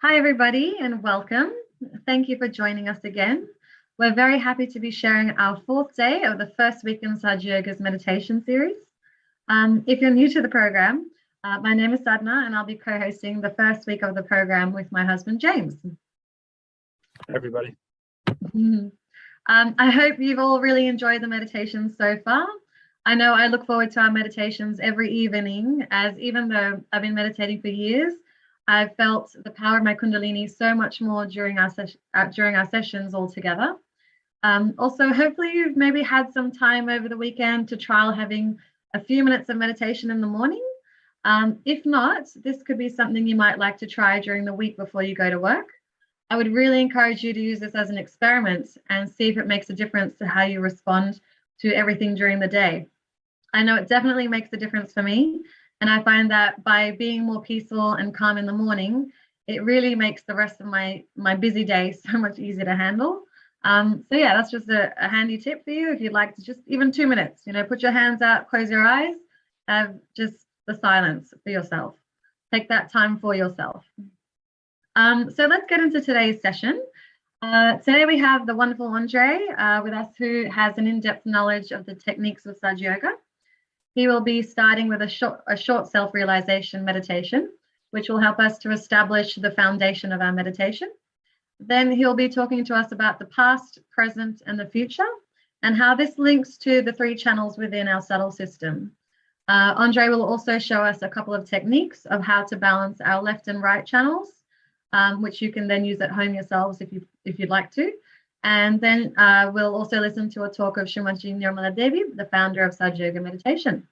Hi, everybody, and welcome. Thank you for joining us again. We're very happy to be sharing our fourth day of the first week in Sahaja Yoga's meditation series. If you're new to the program, my name is Sadhna, and I'll be co-hosting the first week of the program with my husband, James. Hi, everybody. I hope you've all really enjoyed the meditations so far. I know I look forward to our meditations every evening, as even though I've been meditating for years, I've felt the power of my Kundalini so much more during our sessions all together. Also, hopefully you've maybe had some time over the weekend to trial having a few minutes of meditation in the morning. If not, this could be something you might like to try during the week before you go to work. I would really encourage you to use this as an experiment and see if it makes a difference to how you respond to everything during the day. I know it definitely makes a difference for me. And I find that by being more peaceful and calm in the morning, it really makes the rest of my busy day so much easier to handle. So yeah, that's just a handy tip for you if you'd like to just even 2 minutes, put your hands out, close your eyes, have just the silence for yourself. Take that time for yourself. So let's get into today's session. Today we have the wonderful Andre with us, who has an in-depth knowledge of the techniques of Sahaja Yoga. He will be starting with a short self-realization meditation, which will help us to establish the foundation of our meditation. Then he'll be talking to us about the past, present, and the future, and how this links to the 3 channels within our subtle system. Andre will also show us a couple of techniques of how to balance our left and right channels, which you can then use at home yourselves if you'd like to. And then we'll also listen to a talk of Shrimanti Nirmala Devi, the founder of Sahaja Yoga Meditation.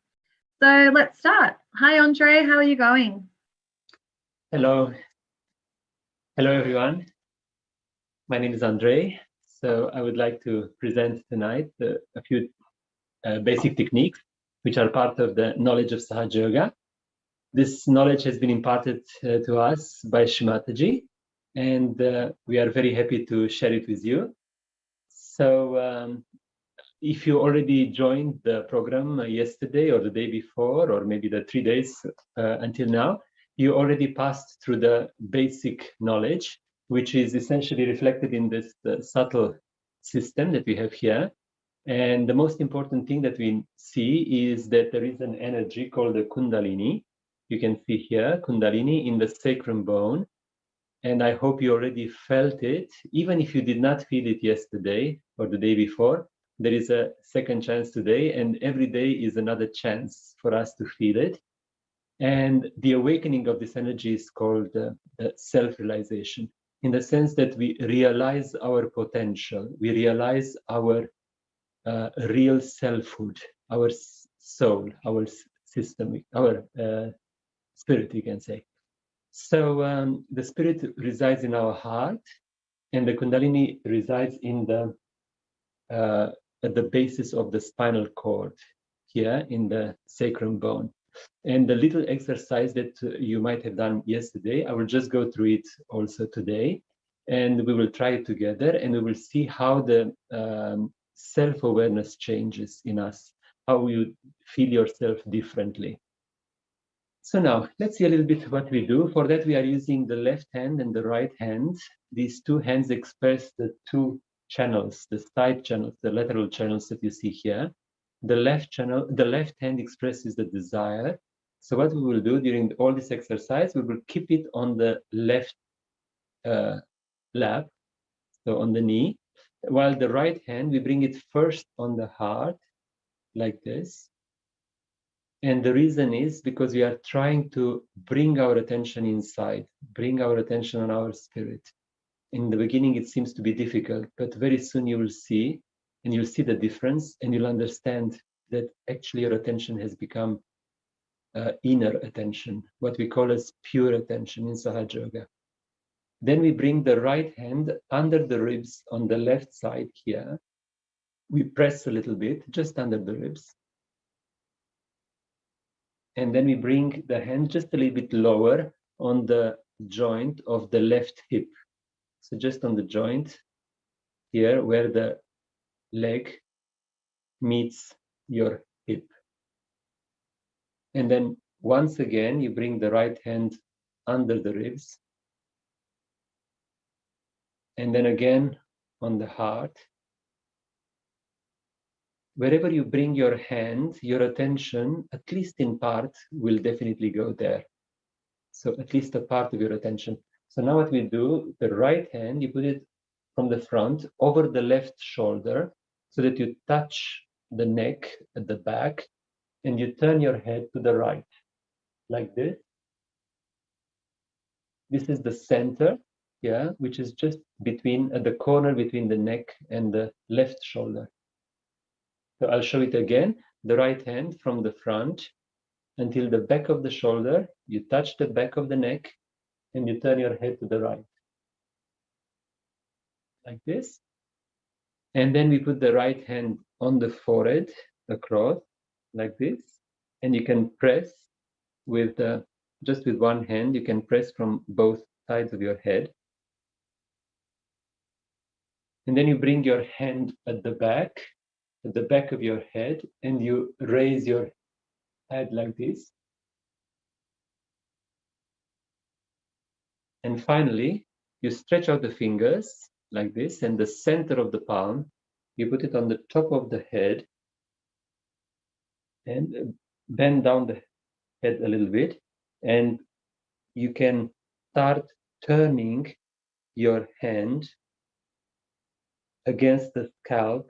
So let's start. Hi, Andre, how are you going? Hello. Hello, everyone. My name is Andre. So I would like to present tonight a few basic techniques, which are part of the knowledge of Sahaja Yoga. This knowledge has been imparted to us by Shrimataji, and we are very happy to share it with you. So if you already joined the program yesterday or the day before, or maybe the 3 days until now, you already passed through the basic knowledge, which is essentially reflected in this subtle system that we have here. And the most important thing that we see is that there is an energy called the Kundalini. You can see here, Kundalini in the sacrum bone. And I hope you already felt it. Even if you did not feel it yesterday or the day before, there is a second chance today, and every day is another chance for us to feel it. And the awakening of this energy is called self-realization, in the sense that we realize our potential, we realize our real selfhood, our soul, our system, our spirit, you can say. So the spirit resides in our heart, and the Kundalini resides in at the basis of the spinal cord, here in the sacrum bone. And the little exercise that you might have done yesterday, I will just go through it also today, and we will try it together, and we will see how the self-awareness changes in us, how you feel yourself differently. So now, let's see a little bit what we do. For that, we are using the left hand and the right hand. These 2 hands express the 2 channels, the side channels, the lateral channels that you see here. The left hand expresses the desire. So what we will do during all this exercise, we will keep it on the left lap, so on the knee, while the right hand, we bring it first on the heart, like this. And the reason is because we are trying to bring our attention inside, bring our attention on our spirit. In the beginning, it seems to be difficult, but very soon you will see, and you'll see the difference, and you'll understand that actually your attention has become inner attention, what we call as pure attention in Sahaja Yoga. Then we bring the right hand under the ribs on the left side here. We press a little bit, just under the ribs. And then we bring the hand just a little bit lower on the joint of the left hip. So just on the joint here where the leg meets your hip. And then once again, you bring the right hand under the ribs. And then again on the heart. Wherever you bring your hand, your attention, at least in part, will definitely go there. So at least a part of your attention. So now what we do, the right hand, you put it from the front over the left shoulder so that you touch the neck at the back, and you turn your head to the right, like this. This is the center, yeah, which is just between, at the corner between the neck and the left shoulder. So I'll show it again. The right hand from the front until the back of the shoulder, you touch the back of the neck, and you turn your head to the right, like this. And then we put the right hand on the forehead across, like this. And you can press with just with one hand, you can press from both sides of your head. And then you bring your hand at the back of your head, and you raise your head like this. And finally, you stretch out the fingers like this, and the center of the palm, you put it on the top of the head, and bend down the head a little bit, and you can start turning your hand against the scalp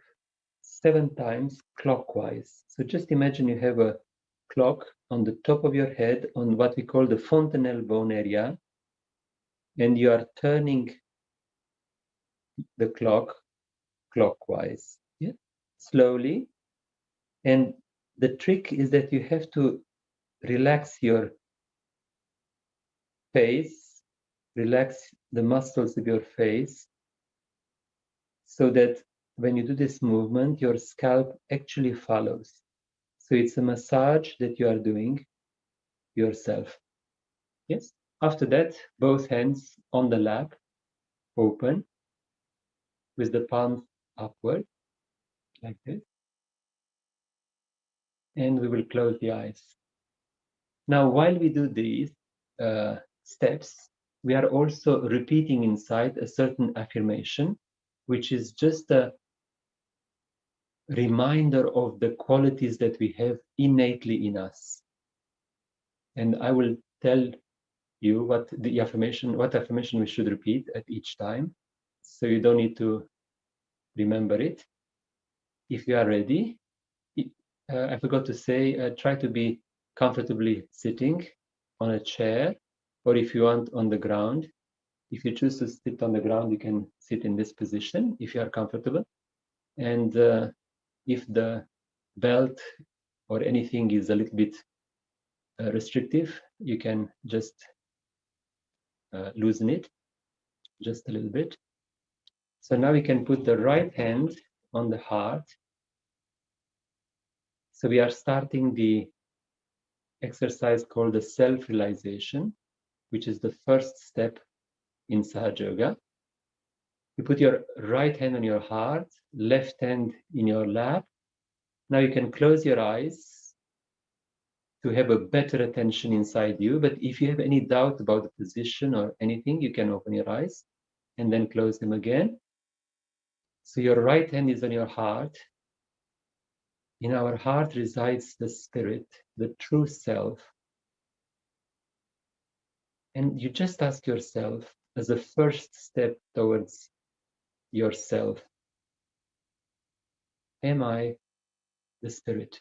7 times clockwise. So just imagine you have a clock on the top of your head on what we call the fontanelle bone area, and you are turning the clock clockwise, yeah? Slowly. And the trick is that you have to relax your face, relax the muscles of your face, so that when you do this movement, your scalp actually follows. So it's a massage that you are doing yourself. Yes. After that, both hands on the lap, open, with the palms upward, like this. And we will close the eyes. Now, while we do these steps, we are also repeating inside a certain affirmation, which is just a reminder of the qualities that we have innately in us. And I will tell you what affirmation we should repeat at each time, so you don't need to remember it. If you are ready, I forgot to say, try to be comfortably sitting on a chair, or if you want, on the ground. If you choose to sit on the ground, you can sit in this position if you are comfortable. And if the belt or anything is a little bit restrictive, you can just loosen it just a little bit. So now we can put the right hand on the heart. So we are starting the exercise called the self-realization, which is the first step in Sahaja Yoga. You put your right hand on your heart, left hand in your lap. Now you can close your eyes to have a better attention inside you. But if you have any doubt about the position or anything, you can open your eyes and then close them again. So your right hand is on your heart. In our heart resides the spirit, the true self. And you just ask yourself, as a first step towards yourself, am I the spirit?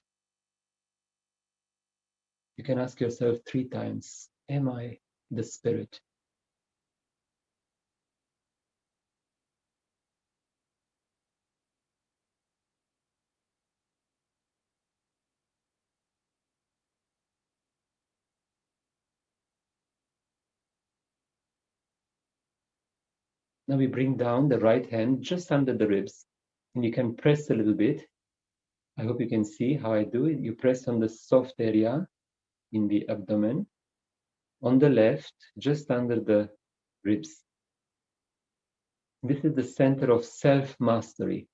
You can ask yourself 3 times, am I the spirit? Now we bring down the right hand just under the ribs, and you can press a little bit. I hope you can see how I do it. You press on the soft area in the abdomen, on the left, just under the ribs. This is the center of self-mastery.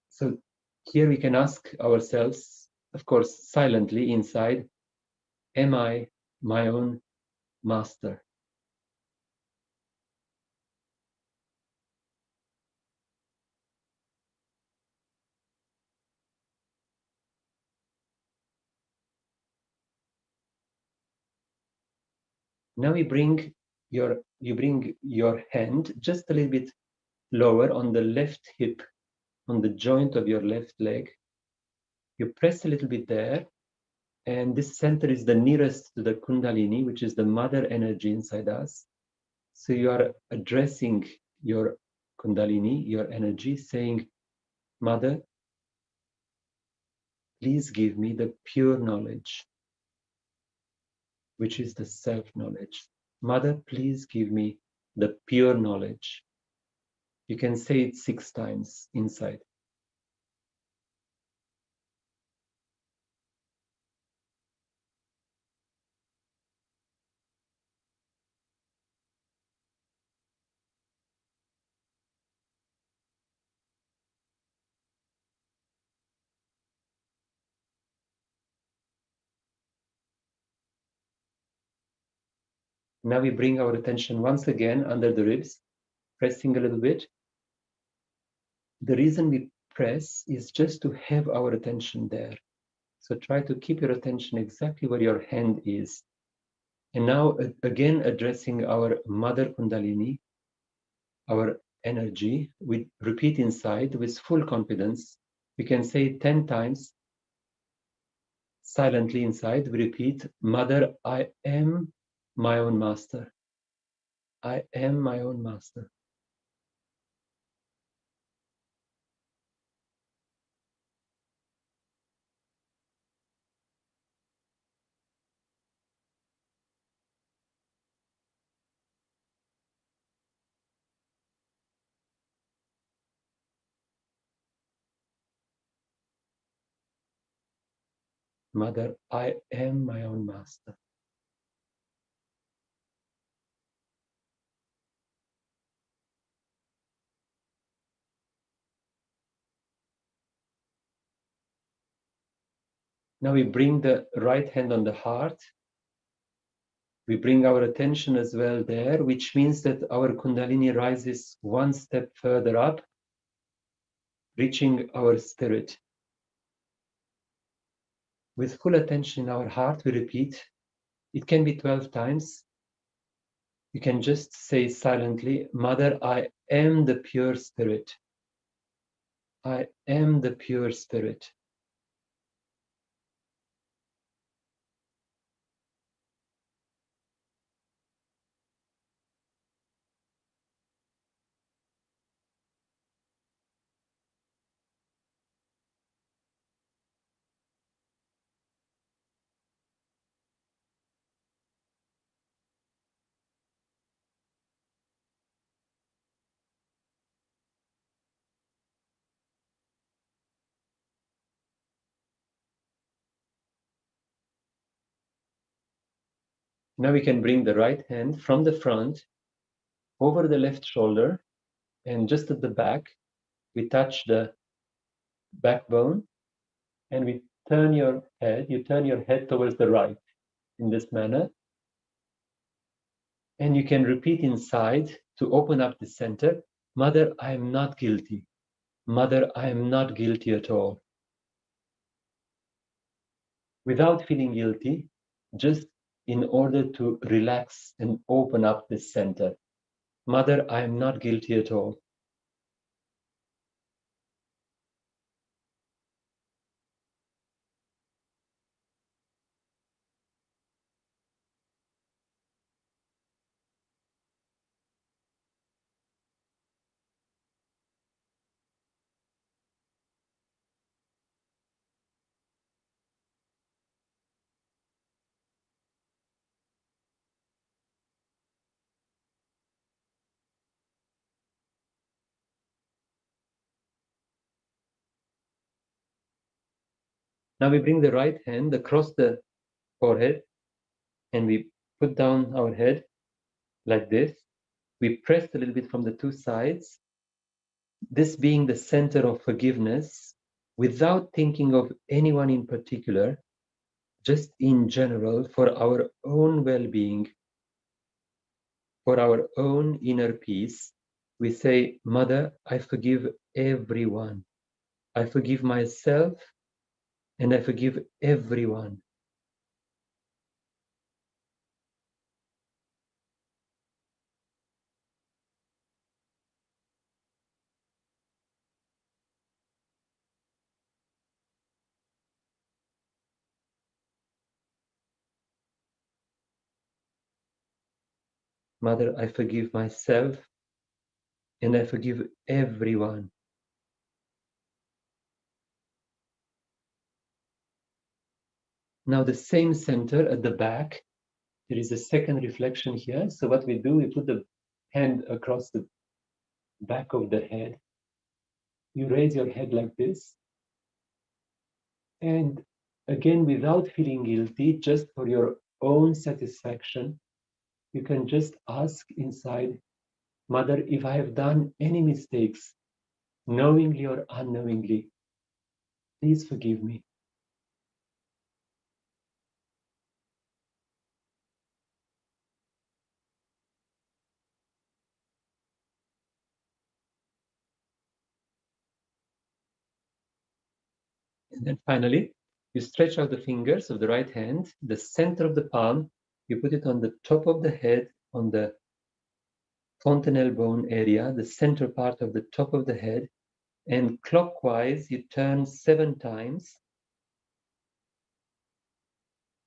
So here we can ask ourselves, of course, silently inside, am I my own master? Now you bring your hand just a little bit lower on the left hip, on the joint of your left leg. You press a little bit there, and this center is the nearest to the Kundalini, which is the mother energy inside us. So you are addressing your Kundalini, your energy, saying, Mother, please give me the pure knowledge, which is the self-knowledge. Mother, please give me the pure knowledge. You can say it 6 times inside. Now we bring our attention once again under the ribs, pressing a little bit. The reason we press is just to have our attention there. So try to keep your attention exactly where your hand is. And now again addressing our mother Kundalini, our energy, we repeat inside with full confidence. We can say it 10 times silently inside. We repeat, Mother, I am my own master. I am my own master. Mother, I am my own master. Now we bring the right hand on the heart. We bring our attention as well there, which means that our Kundalini rises one step further up, reaching our spirit. With full attention in our heart, we repeat. It can be 12 times. You can just say silently, Mother, I am the pure spirit. I am the pure spirit. Now we can bring the right hand from the front over the left shoulder, and just at the back, we touch the backbone, and we turn your head. You turn your head towards the right in this manner. And you can repeat inside to open up the center, Mother, I am not guilty. Mother, I am not guilty at all. Without feeling guilty, just in order to relax and open up this center. Mother, I am not guilty at all. Now we bring the right hand across the forehead and we put down our head like this. We press a little bit from the two sides, this being the center of forgiveness, without thinking of anyone in particular, just in general, for our own well-being, for our own inner peace. We say, Mother, I forgive everyone. I forgive myself and I forgive everyone. Mother, I forgive myself and I forgive everyone. Now the same center at the back, there is a second reflection here. So what we do, we put the hand across the back of the head. You raise your head like this. And again, without feeling guilty, just for your own satisfaction, you can just ask inside, Mother, if I have done any mistakes, knowingly or unknowingly, please forgive me. And then finally, you stretch out the fingers of the right hand, the center of the palm, you put it on the top of the head, on the fontanelle bone area, the center part of the top of the head, and clockwise you turn 7 times.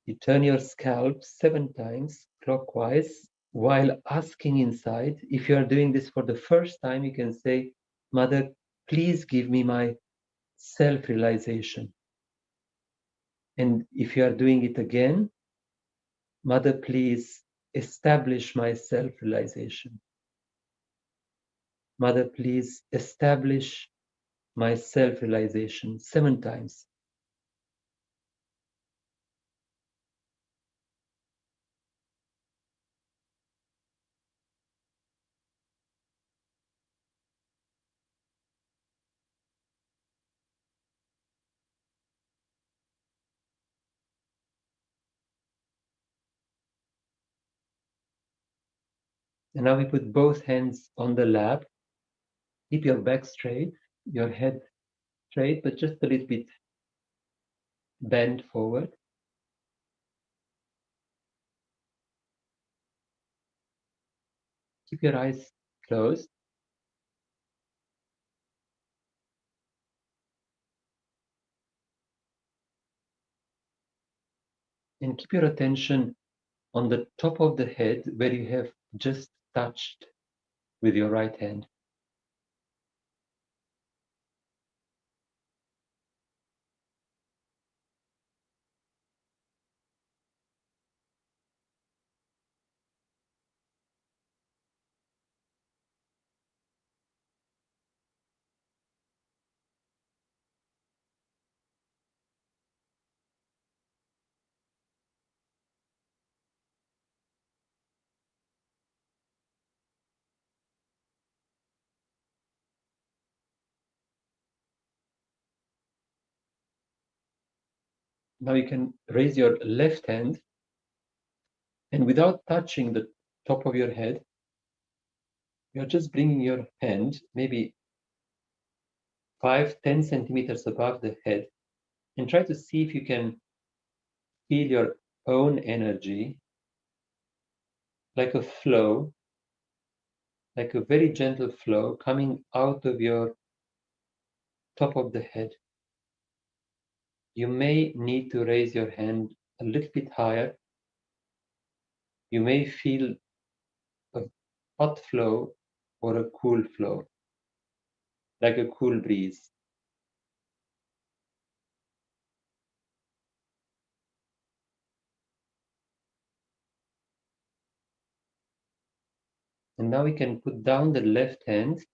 You turn your scalp 7 times clockwise while asking inside. If you are doing this for the first time, you can say, Mother, please give me my self-realization. And if you are doing it again, Mother, please establish my self-realization. Mother, please establish my self-realization 7 times. And now we put both hands on the lap. Keep your back straight, your head straight, but just a little bit bend forward. Keep your eyes closed. And keep your attention on the top of the head where you have just touched with your right hand. Now you can raise your left hand and without touching the top of your head, you're just bringing your hand maybe 5-10 centimeters above the head and try to see if you can feel your own energy like a flow, like a very gentle flow coming out of your top of the head. You may need to raise your hand a little bit higher. You may feel a hot flow or a cool flow, like a cool breeze. And now we can put down the left hand,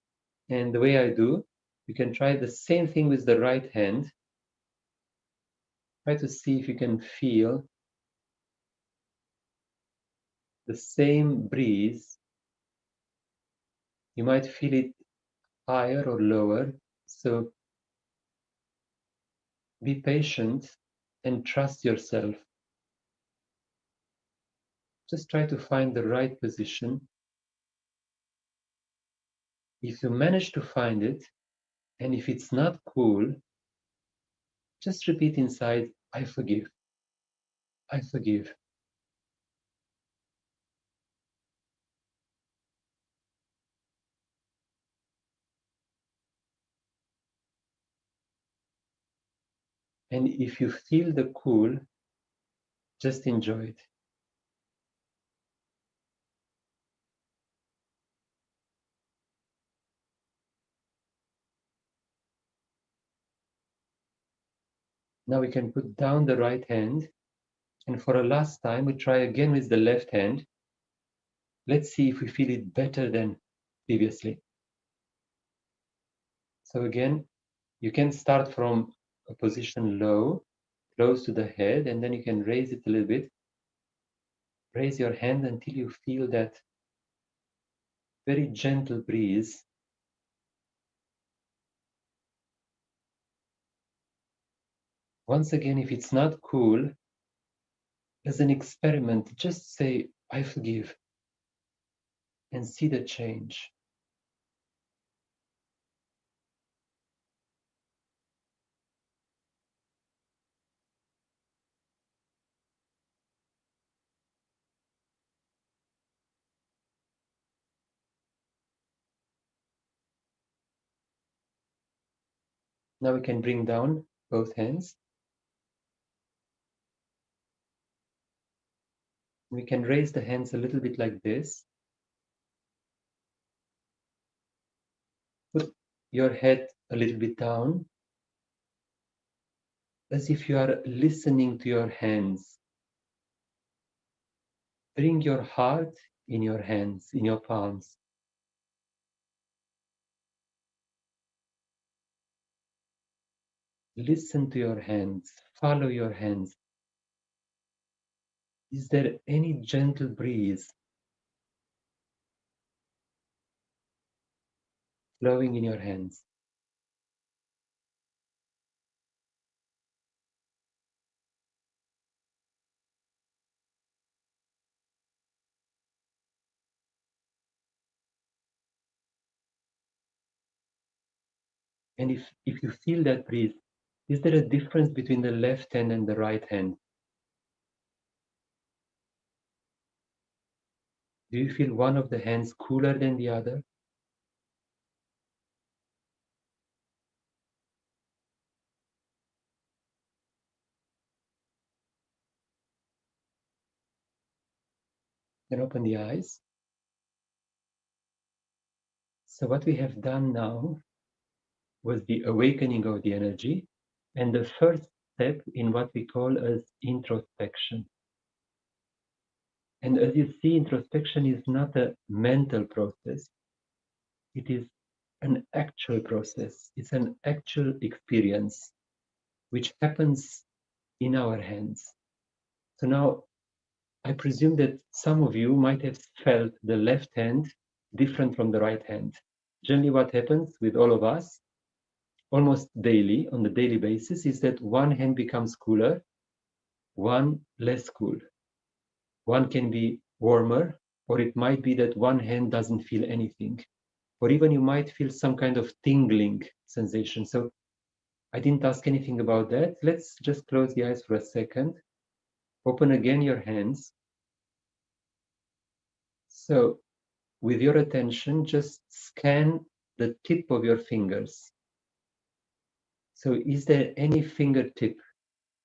and the way I do, you can try the same thing with the right hand. Try to see if you can feel the same breeze. You might feel it higher or lower, so be patient and trust yourself. Just try to find the right position. If you manage to find it, and if it's not cool, just repeat inside, I forgive. I forgive. And if you feel the cool, just enjoy it. Now we can put down the right hand. And for a last time, we try again with the left hand. Let's see if we feel it better than previously. So again, you can start from a position low, close to the head, and then you can raise it a little bit. Raise your hand until you feel that very gentle breeze. Once again, if it's not cool, as an experiment, just say, I forgive, and see the change. Now we can bring down both hands. We can raise the hands a little bit like this. Put your head a little bit down, as if you are listening to your hands. Bring your heart in your hands, in your palms. Listen to your hands, follow your hands. Is there any gentle breeze flowing in your hands? And if you feel that breeze, is there a difference between the left hand and the right hand? Do you feel one of the hands cooler than the other? Then open the eyes. So what we have done now was the awakening of the energy and the first step in what we call as introspection. And as you see, introspection is not a mental process. It is an actual process. It's an actual experience which happens in our hands. So now I presume that some of you might have felt the left hand different from the right hand. Generally, what happens with all of us, almost daily, on the daily basis, is that one hand becomes cooler, one less cool. One can be warmer, or it might be that one hand doesn't feel anything. Or even you might feel some kind of tingling sensation. So I didn't ask anything about that. Let's just close the eyes for a second. Open again your hands. So with your attention, just scan the tip of your fingers. So is there any fingertip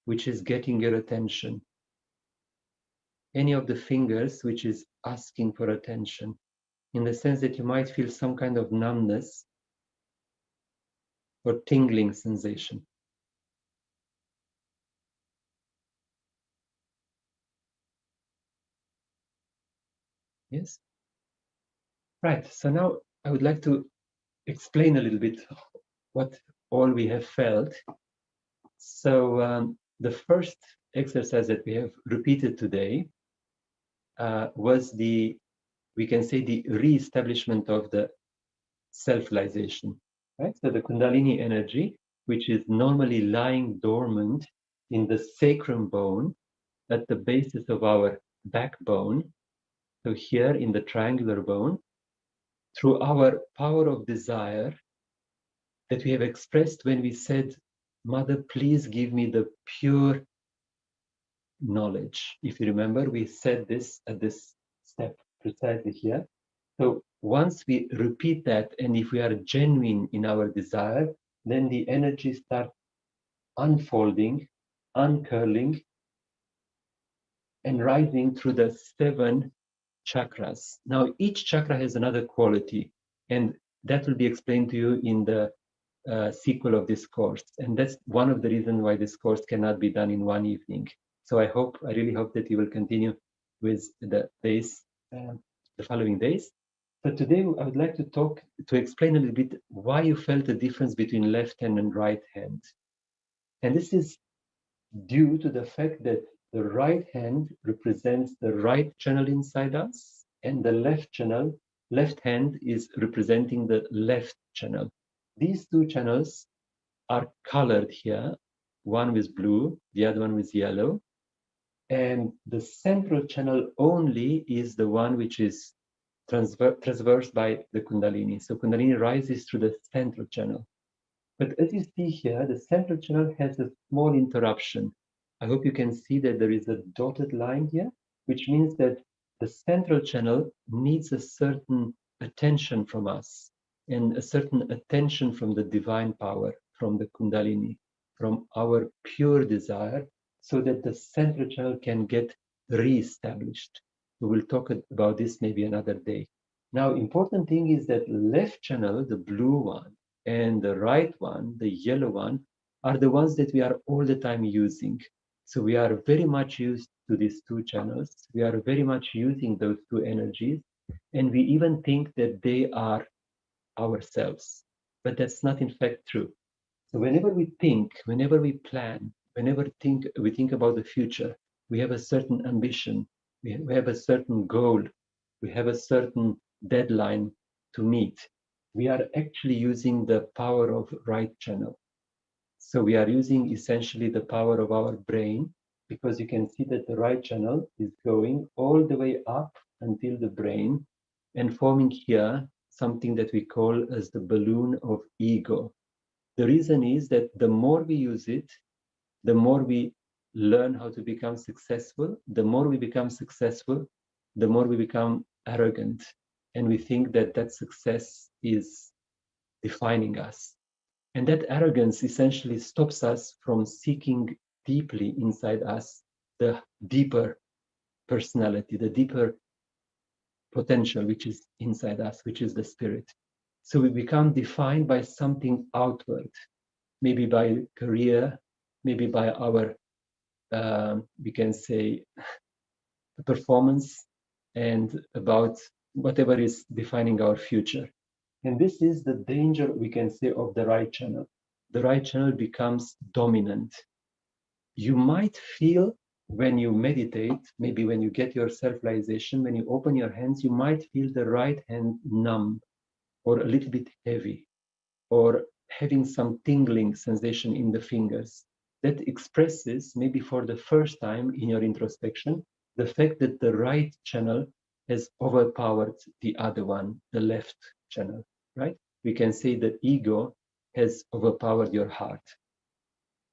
which is getting your attention? Any of the fingers which is asking for attention, in the sense that you might feel some kind of numbness or tingling sensation? Yes? Right, so now I would like to explain a little bit what all we have felt. So the first exercise that we have repeated today was we can say the re-establishment of the self-realization, right? So the Kundalini energy, which is normally lying dormant in the sacrum bone at the basis of our backbone, so here in the triangular bone, through our power of desire that we have expressed when we said, Mother, please give me the pure knowledge. If you remember, we said this at this step precisely here. So once we repeat that, and if we are genuine in our desire, then the energy starts unfolding, uncurling, and rising through the 7 chakras. Now, each chakra has another quality, and that will be explained to you in the sequel of this course. And that's one of the reasons why this course cannot be done in one evening. So I really hope that you will continue with the days, the following days. But today I would like to explain a little bit why you felt the difference between left hand and right hand. And this is due to the fact that the right hand represents the right channel inside us, and the left hand is representing the left channel. These two channels are colored here, one with blue, the other one with yellow. And the central channel only is the one which is traversed by the Kundalini. So Kundalini rises through the central channel. But as you see here, the central channel has a small interruption. I hope you can see that there is a dotted line here, which means that the central channel needs a certain attention from us and a certain attention from the divine power, from the Kundalini, from our pure desire, so that the central channel can get re-established. We will talk about this maybe another day. Now, important thing is that left channel, the blue one, and the right one, the yellow one, are the ones that we are all the time using. So we are very much used to these two channels. We are very much using those two energies. And we even think that they are ourselves. But that's not in fact true. So whenever we think, whenever we plan, whenever we think about the future, we have a certain ambition, we have a certain goal, we have a certain deadline to meet. We are actually using the power of right channel. So we are using essentially the power of our brain, because you can see that the right channel is going all the way up until the brain and forming here something that we call as the balloon of ego. The reason is that the more we use it, the more we learn how to become successful. The more we become successful, the more we become arrogant. And we think that that success is defining us. And that arrogance essentially stops us from seeking deeply inside us the deeper personality, the deeper potential which is inside us, which is the spirit. So we become defined by something outward, maybe by career, maybe by our, we can say, performance, and about whatever is defining our future. And this is the danger, we can say, of the right channel. The right channel becomes dominant. You might feel when you meditate, maybe when you get your self-realization, when you open your hands, you might feel the right hand numb or a little bit heavy, or having some tingling sensation in the fingers. That expresses, maybe for the first time in your introspection, the fact that the right channel has overpowered the other one, the left channel, right? We can say that ego has overpowered your heart,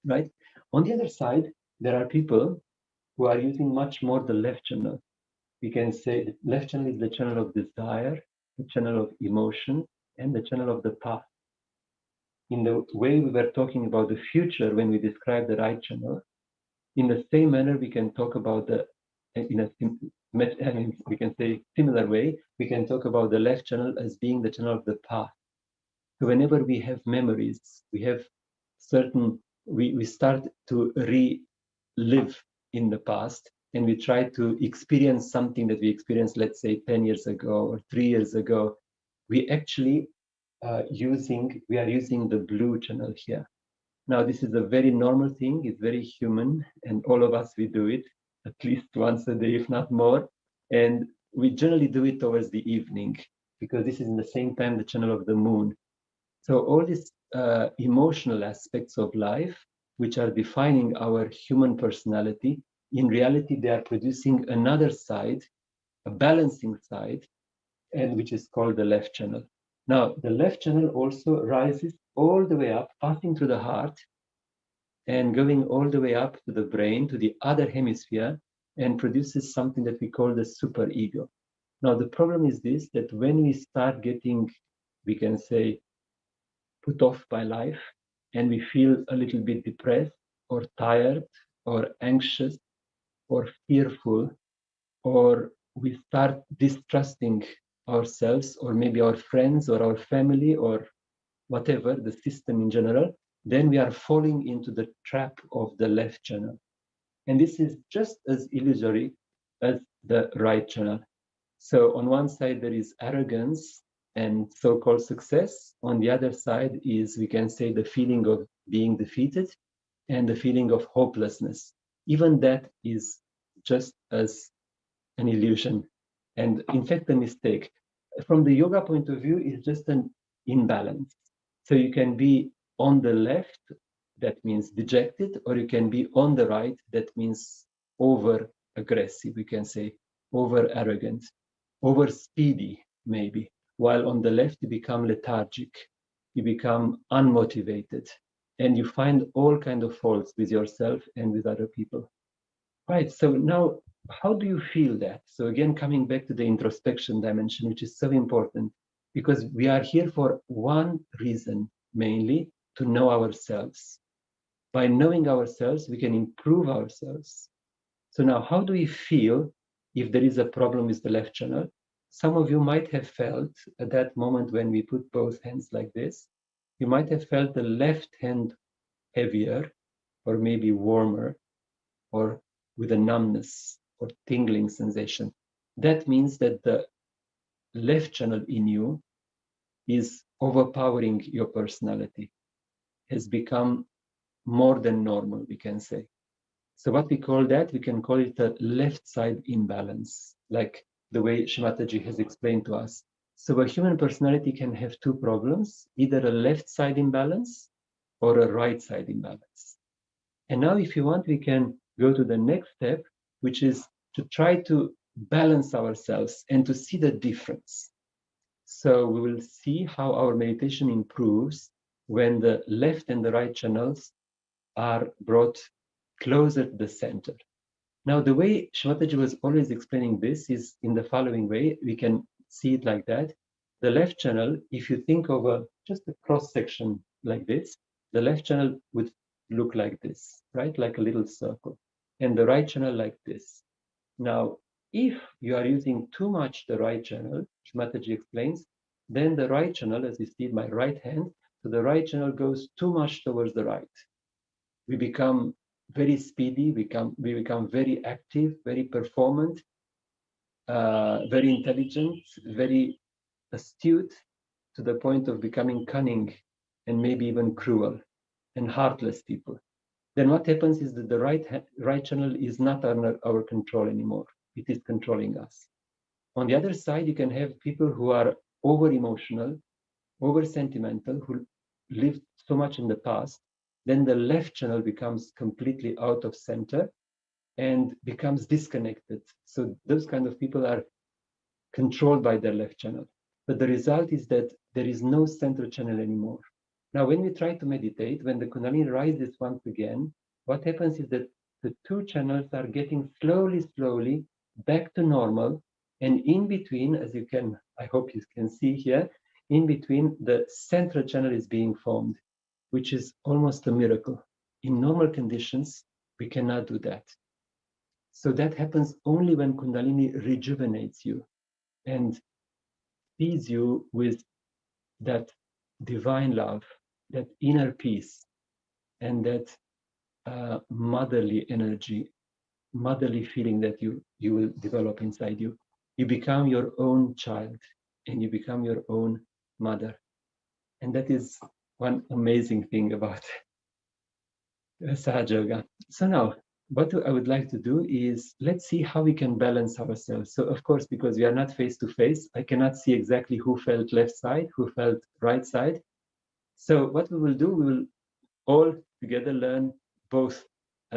right? On the other side, there are people who are using much more the left channel. We can say the left channel is the channel of desire, the channel of emotion, and the channel of the past. In the way we were talking about the future when we describe the right channel, in the same manner we can talk about we can say similar way, we can talk about the left channel as being the channel of the past. So whenever we have memories, we have certain, we start to relive in the past, and we try to experience something that we experienced, let's say 10 years ago or 3 years ago. We actually we are using the blue channel here. Now, this is a very normal thing. It's very human, and all of us, we do it at least once a day, if not more. And we generally do it towards the evening, because this is in the same time the channel of the moon. So all these emotional aspects of life, which are defining our human personality, in reality, they are producing another side, a balancing side, and which is called the left channel. Now, the left channel also rises all the way up, passing through the heart and going all the way up to the brain, to the other hemisphere, and produces something that we call the superego. Now, the problem is this, that when we start getting, we can say, put off by life, and we feel a little bit depressed or tired or anxious or fearful, or we start distrusting ourselves or maybe our friends or our family or whatever, the system in general, then we are falling into the trap of the left channel. And this is just as illusory as the right channel. So on one side, there is arrogance and so-called success. On the other side is, we can say, the feeling of being defeated and the feeling of hopelessness. Even that is just as an illusion, and in fact, a mistake. From the yoga point of view, it's just an imbalance. So you can be on the left, that means dejected, or you can be on the right, that means over aggressive, we can say, over arrogant, over speedy, maybe. While on the left, you become lethargic, you become unmotivated, and you find all kinds of faults with yourself and with other people. Right, so now, how do you feel that? So again, coming back to the introspection dimension, which is so important, because we are here for one reason, mainly to know ourselves. By knowing ourselves, we can improve ourselves. So now, how do we feel if there is a problem with the left channel? Some of you might have felt at that moment when we put both hands like this, you might have felt the left hand heavier, or maybe warmer, or with a numbness or tingling sensation. That means that the left channel in you is overpowering your personality, has become more than normal, we can say. So what we call that, we can call it a left side imbalance, like the way Shimataji has explained to us. So a human personality can have two problems, either a left side imbalance or a right side imbalance. And now if you want, we can go to the next step, which is to try to balance ourselves and to see the difference. So we will see how our meditation improves when the left and the right channels are brought closer to the center. Now, the way Shimataji was always explaining this is in the following way. We can see it like that. The left channel, if you think of just a cross section like this, the left channel would look like this, right? Like a little circle. And the right channel like this. Now, if you are using too much the right channel, Shimataji explains, then the right channel, as you see in my right hand, so the right channel goes too much towards the right. We become very speedy, we become very active, very performant, very intelligent, very astute, to the point of becoming cunning and maybe even cruel and heartless people. Then what happens is that the right channel is not under our control anymore. It is controlling us. On the other side, you can have people who are over emotional, over sentimental, who lived so much in the past. Then the left channel becomes completely out of center and becomes disconnected. So those kind of people are controlled by their left channel. But the result is that there is no central channel anymore. Now, when we try to meditate, when the Kundalini rises once again, what happens is that the two channels are getting slowly back to normal. And in between, as you can, I hope you can see here, in between, the central channel is being formed, which is almost a miracle. In normal conditions, we cannot do that. So that happens only when Kundalini rejuvenates you and feeds you with that divine love, that inner peace, and that motherly energy, motherly feeling that you will develop inside you. You become your own child and you become your own mother. And that is one amazing thing about Sahaja Yoga. So now, what I would like to do is, let's see how we can balance ourselves. So of course, because we are not face to face, I cannot see exactly who felt left side, who felt right side. So what we will do, we will all together learn both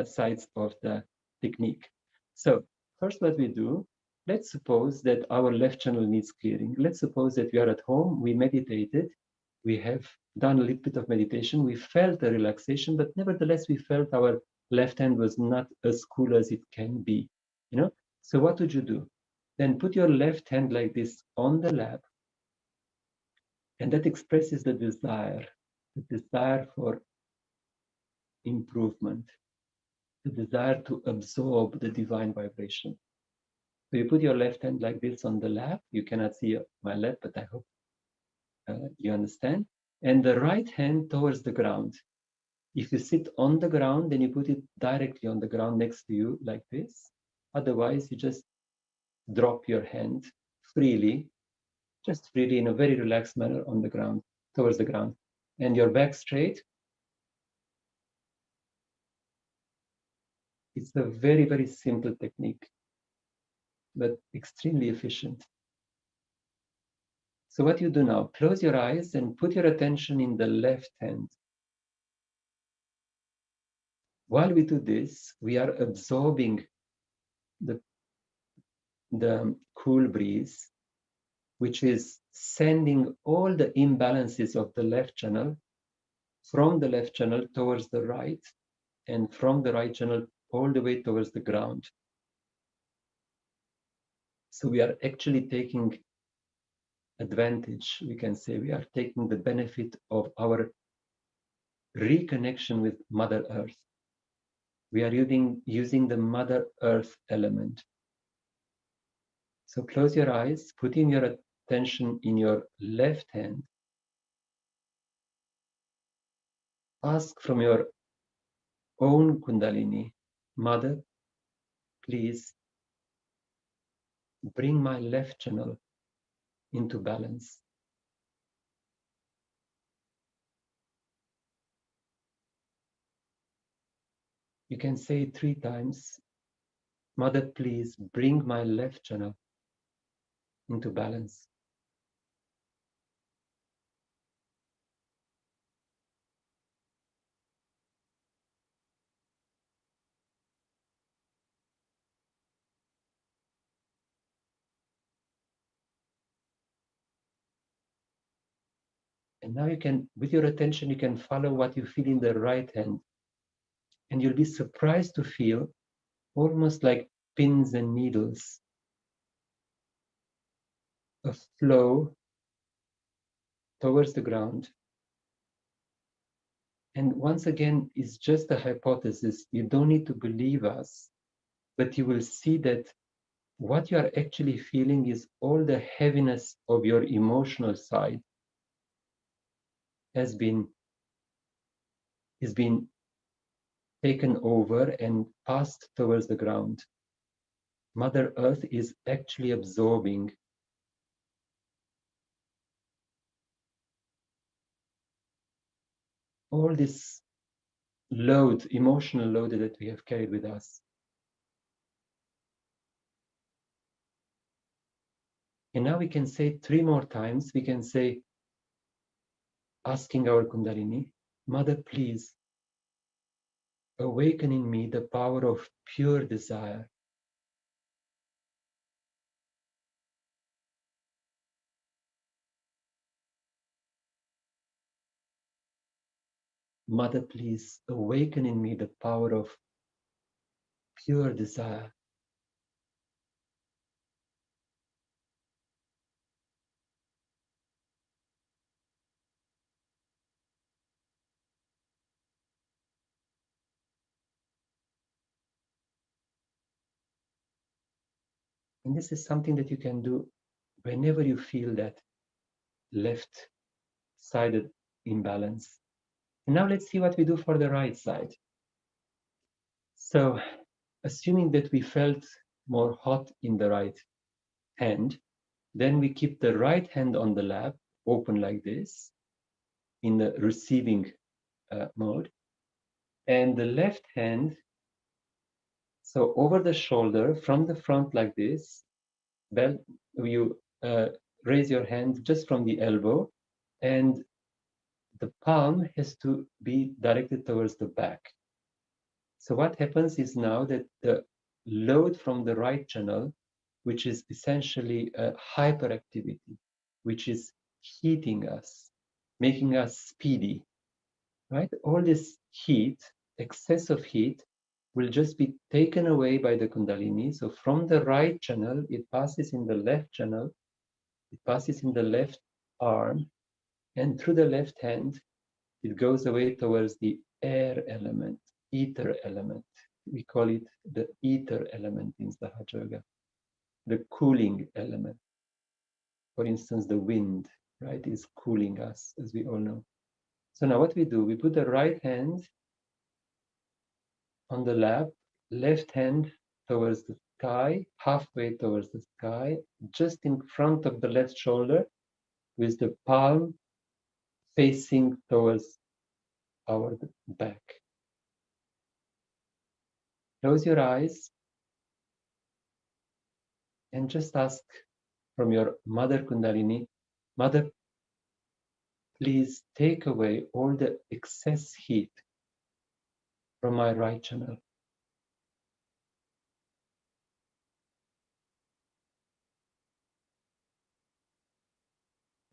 sides of the technique. So first what we do, let's suppose that our left channel needs clearing. Let's suppose that we are at home, we meditated, we have done a little bit of meditation, we felt a relaxation, but nevertheless we felt our left hand was not as cool as it can be, you know? So what would you do? Then put your left hand like this on the lap, and that expresses the desire for improvement, the desire to absorb the divine vibration. So you put your left hand like this on the lap. You cannot see my lap, but I hope you understand. and the right hand towards the ground. If you sit on the ground, then you put it directly on the ground next to you like this. Otherwise, you just drop your hand freely, just freely in a very relaxed manner on the ground, towards the ground. And your back straight. It's a very, very simple technique, but extremely efficient. So what you do now, close your eyes and put your attention in the left hand. While we do this, we are absorbing the cool breeze, which is sending all the imbalances of the left channel from the left channel towards the right, and from the right channel all the way towards the ground. So we are actually taking advantage, we can say, we are taking the benefit of our reconnection with Mother Earth. We are using the Mother Earth element. So close your eyes, put in your attention in your left hand. Ask from your own Kundalini, Mother, please bring my left channel into balance. You can say it 3 times. Mother, please bring my left channel into balance. And now you can, with your attention, you can follow what you feel in the right hand. And you'll be surprised to feel almost like pins and needles, a flow towards the ground. And once again, it's just a hypothesis. You don't need to believe us, but you will see that what you are actually feeling is all the heaviness of your emotional side is being taken over and passed towards the ground. Mother Earth is actually absorbing all this load, emotional load that we have carried with us. And now we can say 3 more times, we can say, asking our Kundalini, Mother, please awaken in me the power of pure desire. Mother, please awaken in me the power of pure desire. And this is something that you can do whenever you feel that left-sided imbalance. And now let's see what we do for the right side. So, assuming that we felt more hot in the right hand, then we keep the right hand on the lap, open like this, in the receiving mode. And the left hand, so over the shoulder, from the front like this, you raise your hand just from the elbow, and the palm has to be directed towards the back. So what happens is now that the load from the right channel, which is essentially a hyperactivity, which is heating us, making us speedy, right? All this heat, excess of heat, will just be taken away by the Kundalini. So from the right channel, it passes in the left channel, it passes in the left arm, and through the left hand, it goes away towards the air element, ether element. We call it the ether element in Sahaja Yoga, the cooling element. For instance, the wind, right, is cooling us, as we all know. So now what we do, we put the right hand on the lap, left hand towards the sky, halfway towards the sky, just in front of the left shoulder, with the palm facing towards our back. Close your eyes and just ask from your Mother Kundalini, Mother, please take away all the excess heat from my right channel.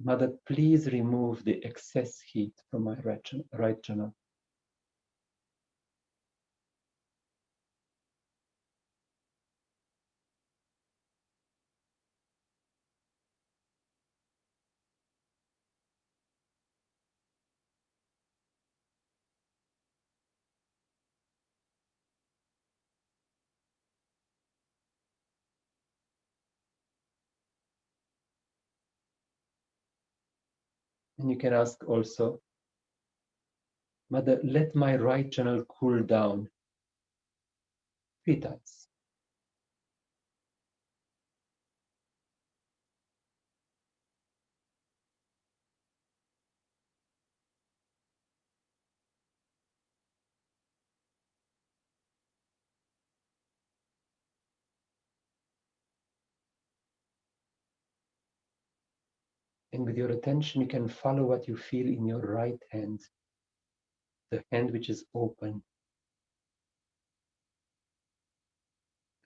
Mother, please remove the excess heat from my right channel. And you can ask also, Mother, let my right channel cool down 3 times. And with your attention, you can follow what you feel in your right hand, the hand which is open.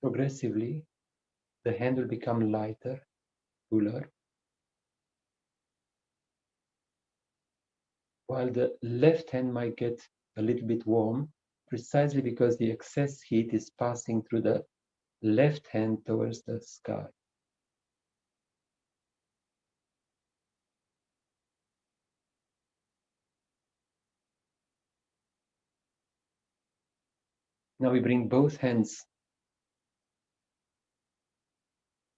Progressively, the hand will become lighter, cooler, while the left hand might get a little bit warm, precisely because the excess heat is passing through the left hand towards the sky. Now we bring both hands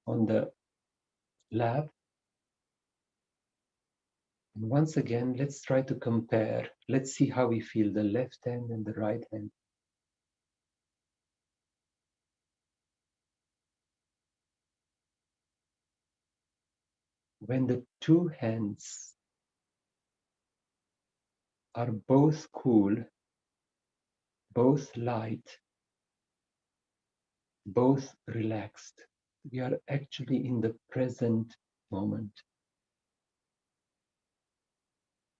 on the lap. And once again, let's try to compare. Let's see how we feel the left hand and the right hand. When the two hands are both cool, both light, both relaxed, we are actually in the present moment.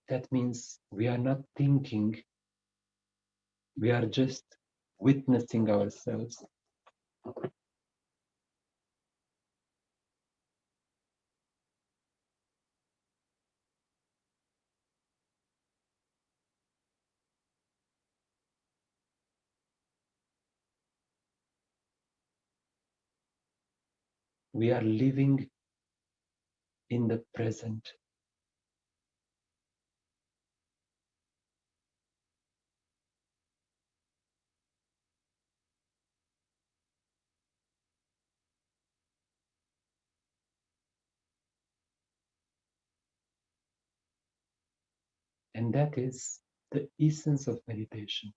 That means we are not thinking, we are just witnessing ourselves. We are living in the present. And that is the essence of meditation.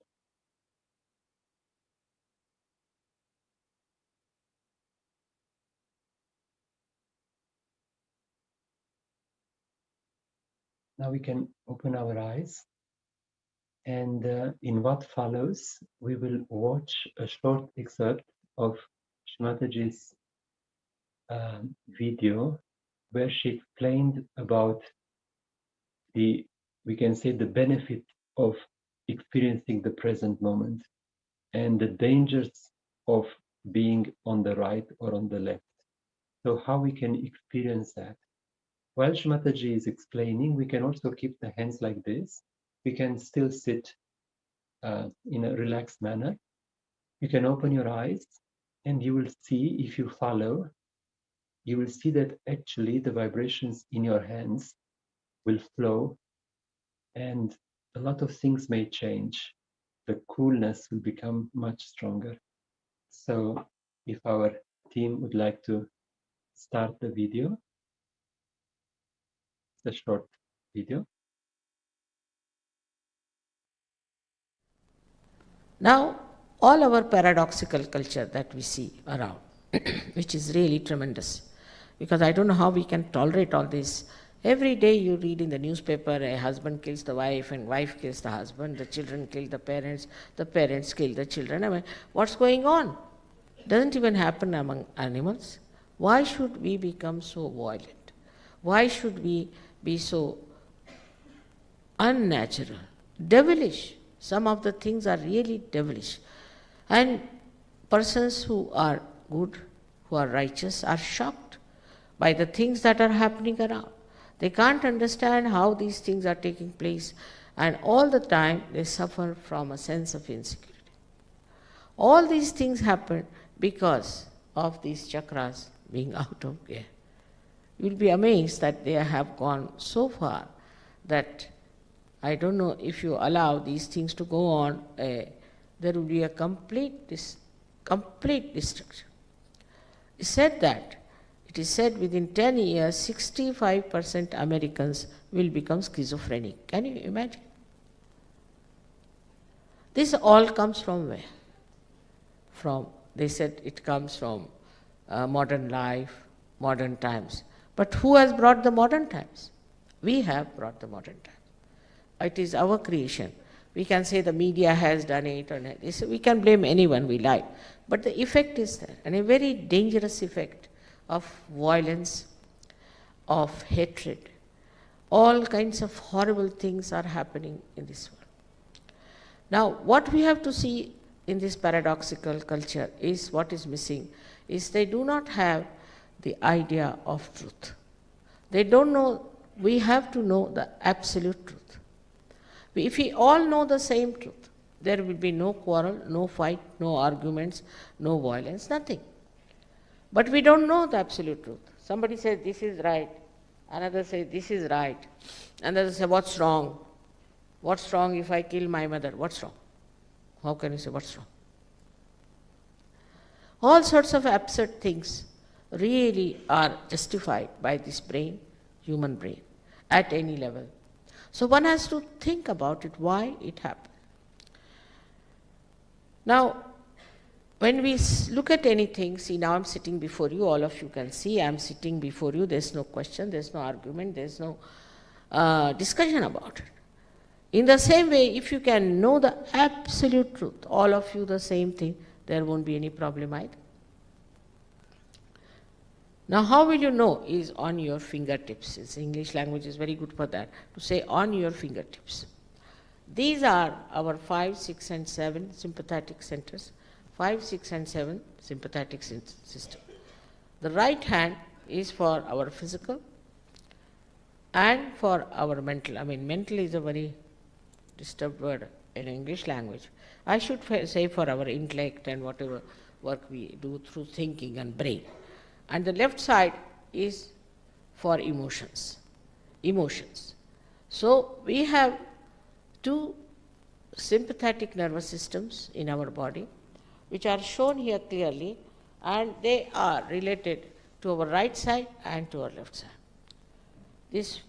Now we can open our eyes, and in what follows, we will watch a short excerpt of Shmataji's video, where she explained about the, we can say, the benefit of experiencing the present moment and the dangers of being on the right or on the left. So how we can experience that? While Shmataji is explaining, we can also keep the hands like this. We can still sit in a relaxed manner. You can open your eyes and you will see, if you follow, you will see that actually the vibrations in your hands will flow and a lot of things may change. The coolness will become much stronger. So if our team would like to start the video. a short video. Now, all our paradoxical culture that we see around, which is really tremendous, because I don't know how we can tolerate all this. Every day you read in the newspaper, a husband kills the wife, and wife kills the husband, the children kill the parents kill the children. I mean, what's going on? Doesn't even happen among animals. Why should we become so violent? Why should we be so unnatural, devilish? Some of the things are really devilish. And persons who are good, who are righteous, are shocked by the things that are happening around. They can't understand how these things are taking place, and all the time they suffer from a sense of insecurity. All these things happen because of these chakras being out of gear. You will be amazed that they have gone so far that I don't know if you allow these things to go on, there will be a complete destruction. It is said within 10 years, 65% Americans will become schizophrenic. Can you imagine? This all comes from where? They said it comes from modern life, modern times. But who has brought the modern times? We have brought the modern times. It is our creation. We can say the media has done it, or we can blame anyone we like. But the effect is there, and a very dangerous effect of violence, of hatred. All kinds of horrible things are happening in this world. Now, what we have to see in this paradoxical culture is what is missing, is they do not have the idea of truth. They don't know, we have to know the absolute truth. If we all know the same truth, there will be no quarrel, no fight, no arguments, no violence, nothing. But we don't know the absolute truth. Somebody says this is right, another says this is right, another says what's wrong? What's wrong if I kill my mother? What's wrong? How can you say what's wrong? All sorts of absurd things really are justified by this brain, human brain, at any level. So one has to think about it, why it happened. Now, when we look at anything, see, now I'm sitting before you, all of you can see I'm sitting before you, there's no question, there's no argument, there's no discussion about it. In the same way, if you can know the absolute truth, all of you the same thing, there won't be any problem either. Now, how will you know is on your fingertips. It's English language is very good for that, to say on your fingertips. These are our 5, 6, and 7 sympathetic centers. 5, 6, and 7 sympathetic system. The right hand is for our physical and for our mental. I mean, mental is a very disturbed word in English language. I should say for our intellect and whatever work we do through thinking and brain. And the left side is for emotions. So we have 2 sympathetic nervous systems in our body, which are shown here clearly, and they are related to our right side and to our left side. This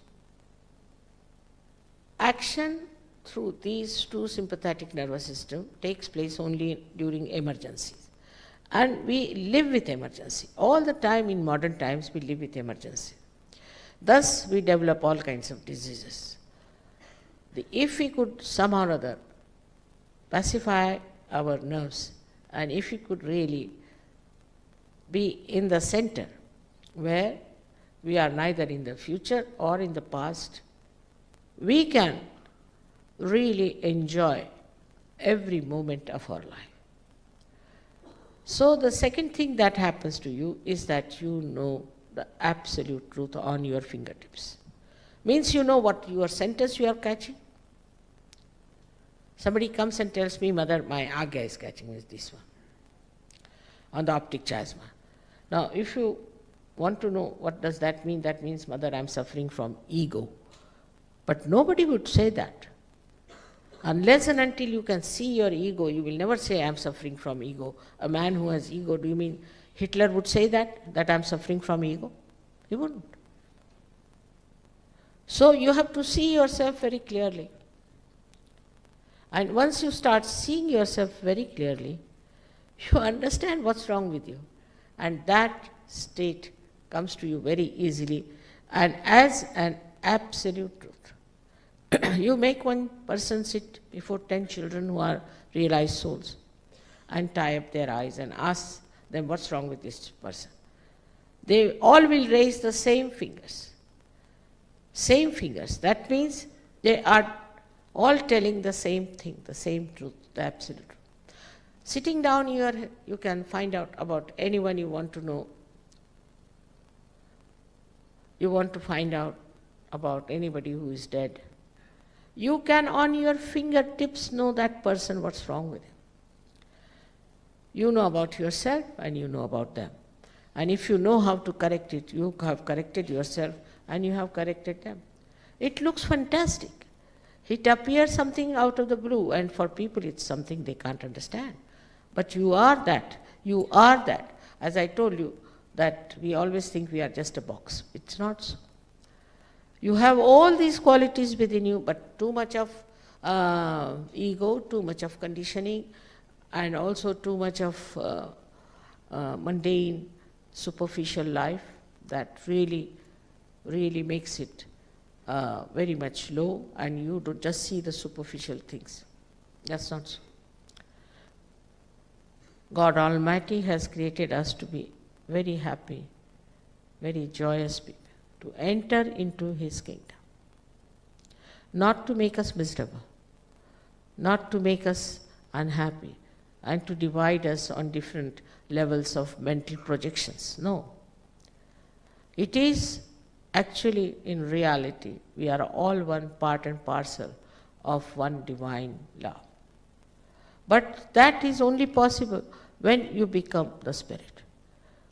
action through these 2 sympathetic nervous systems takes place only during emergencies. And we live with emergency. All the time in modern times we live with emergency. Thus we develop all kinds of diseases. If we could somehow or other pacify our nerves, and if we could really be in the center where we are neither in the future or in the past, we can really enjoy every moment of our life. So the second thing that happens to you is that you know the absolute truth on your fingertips. Means you know what your sentence you are catching. Somebody comes and tells me, Mother, my agya is catching, is this one, on the optic chiasma. Now, if you want to know what does that mean, that means, Mother, I am suffering from ego. But nobody would say that. Unless and until you can see your ego, you will never say, I am suffering from ego. A man who has ego, do you mean Hitler would say that I am suffering from ego? He wouldn't. So you have to see yourself very clearly. And once you start seeing yourself very clearly, you understand what's wrong with you. And that state comes to you very easily and as an absolute truth. You make one person sit before 10 children who are realized souls and tie up their eyes and ask them what's wrong with this person. They all will raise the same fingers. Same fingers. That means they are all telling the same thing, the same truth, the absolute truth. Sitting down here, you can find out about anyone you want to know. You want to find out about anybody who is dead. You can on your fingertips know that person, what's wrong with him. You know about yourself and you know about them. And if you know how to correct it, you have corrected yourself and you have corrected them. It looks fantastic. It appears something out of the blue, and for people it's something they can't understand. But you are that. You are that. As I told you, that we always think we are just a box. It's not so. You have all these qualities within you, but too much of ego, too much of conditioning, and also too much of mundane, superficial life that really makes it very much low, and you don't just see the superficial things. That's not so. God Almighty has created us to be very happy, very joyous people, to enter into His kingdom. Not to make us miserable, not to make us unhappy, and to divide us on different levels of mental projections. No. It is actually, in reality, we are all one part and parcel of one divine love. But that is only possible when you become the Spirit.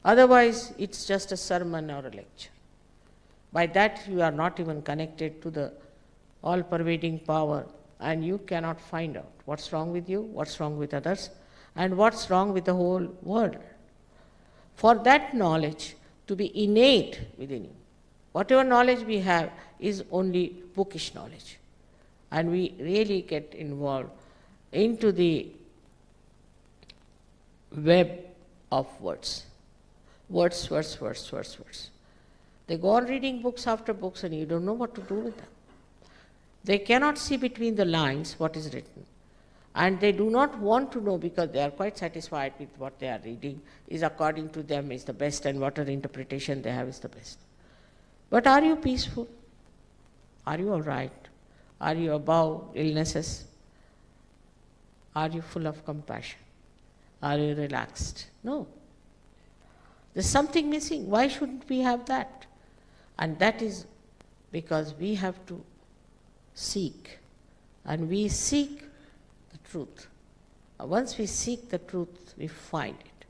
Otherwise, it's just a sermon or a lecture. By that, you are not even connected to the all-pervading power, and you cannot find out what's wrong with you, what's wrong with others, and what's wrong with the whole world. For that knowledge to be innate within you, whatever knowledge we have is only bookish knowledge. And we really get involved into the web of words. Words. They go on reading books after books and you don't know what to do with them. They cannot see between the lines what is written. And they do not want to know because they are quite satisfied with what they are reading is according to them is the best, and whatever interpretation they have is the best. But are you peaceful? Are you all right? Are you above illnesses? Are you full of compassion? Are you relaxed? No. There's something missing. Why shouldn't we have that? And that is because we have to seek. And we seek the truth. Once we seek the truth, we find it.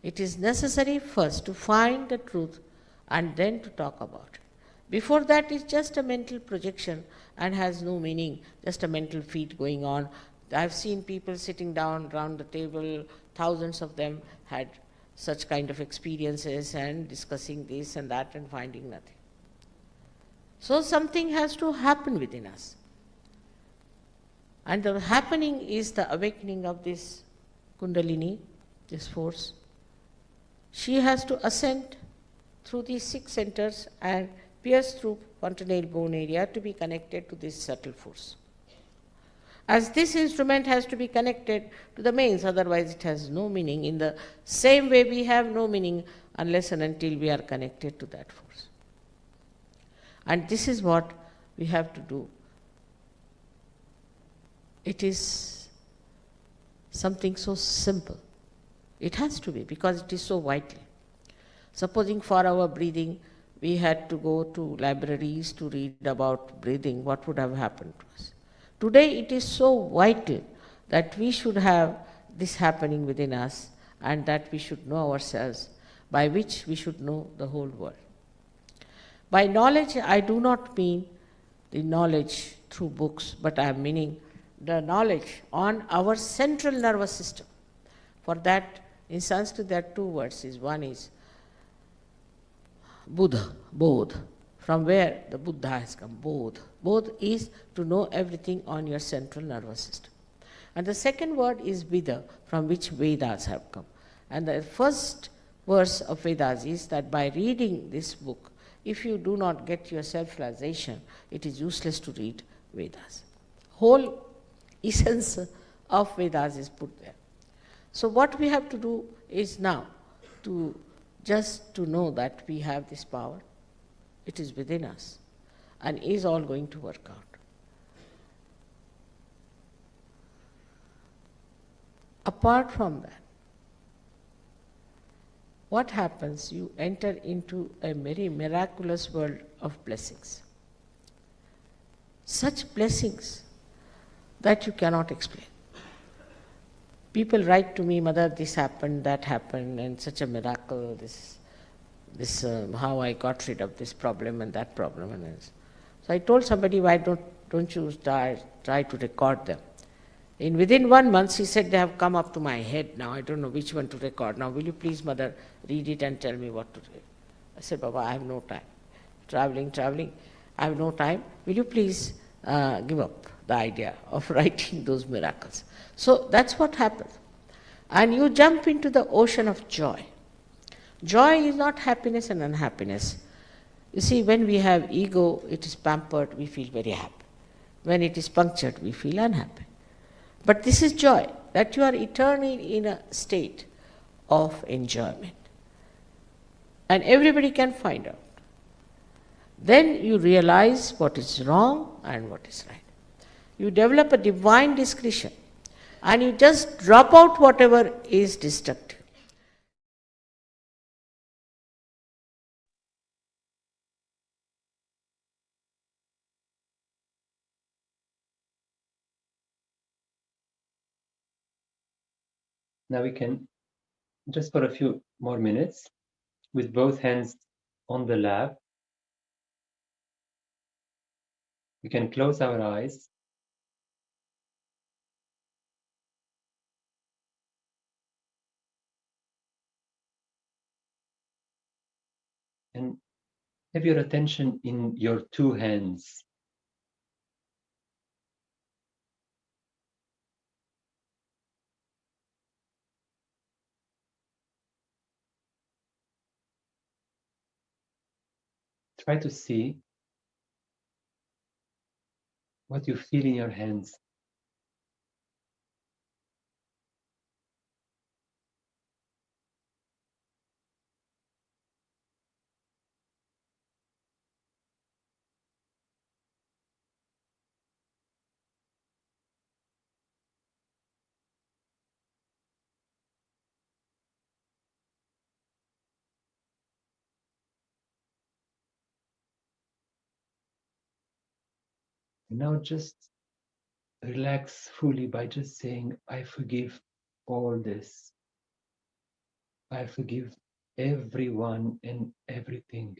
It is necessary first to find the truth and then to talk about it. Before that, it's just a mental projection and has no meaning, just a mental feat going on. I've seen people sitting down around the table, thousands of them had such kind of experiences and discussing this and that and finding nothing. So something has to happen within us. And the happening is the awakening of this Kundalini, this force. She has to ascend through these 6 centers and pierce through fontanelle bone area to be connected to this subtle force. As this instrument has to be connected to the mains, otherwise it has no meaning. In the same way we have no meaning unless and until we are connected to that force. And this is what we have to do. It is something so simple. It has to be because it is so vital. Supposing for our breathing, we had to go to libraries to read about breathing, what would have happened to us? Today it is so vital that we should have this happening within us and that we should know ourselves, by which we should know the whole world. By knowledge, I do not mean the knowledge through books, but I am meaning the knowledge on our central nervous system. For that, in Sanskrit there are 2 words. One is Buddha, Bodh, from where the Buddha has come, Bodh. Bodh is to know everything on your central nervous system. And the second word is Vida, from which Vedas have come. And the first verse of Vedas is that by reading this book, if you do not get your self-realization, it is useless to read Vedas. Whole essence of Vedas is put there. So what we have to do is now to just to know that we have this power. It is within us and is all going to work out. Apart from that, what happens? You enter into a very miraculous world of blessings. Such blessings that you cannot explain. People write to me, Mother, this happened, that happened, and such a miracle, how I got rid of this problem and that problem. And so I told somebody, why don't you try to record them? Within 1 month, she said, they have come up to my head now. I don't know which one to record. Now, will you please, Mother, read it and tell me what to do? I said, Baba, I have no time. Traveling, I have no time. Will you please give up the idea of writing those miracles? So that's what happens. And you jump into the ocean of joy. Joy is not happiness and unhappiness. You see, when we have ego, it is pampered, we feel very happy. When it is punctured, we feel unhappy. But this is joy, that you are eternally in a state of enjoyment. And everybody can find out. Then you realize what is wrong and what is right. You develop a divine discretion and you just drop out whatever is destructive. Now we can, just for a few more minutes, with both hands on the lap, we can close our eyes and have your attention in your two hands. Try to see what you feel in your hands. And now just relax fully by just saying, I forgive all this. I forgive everyone and everything.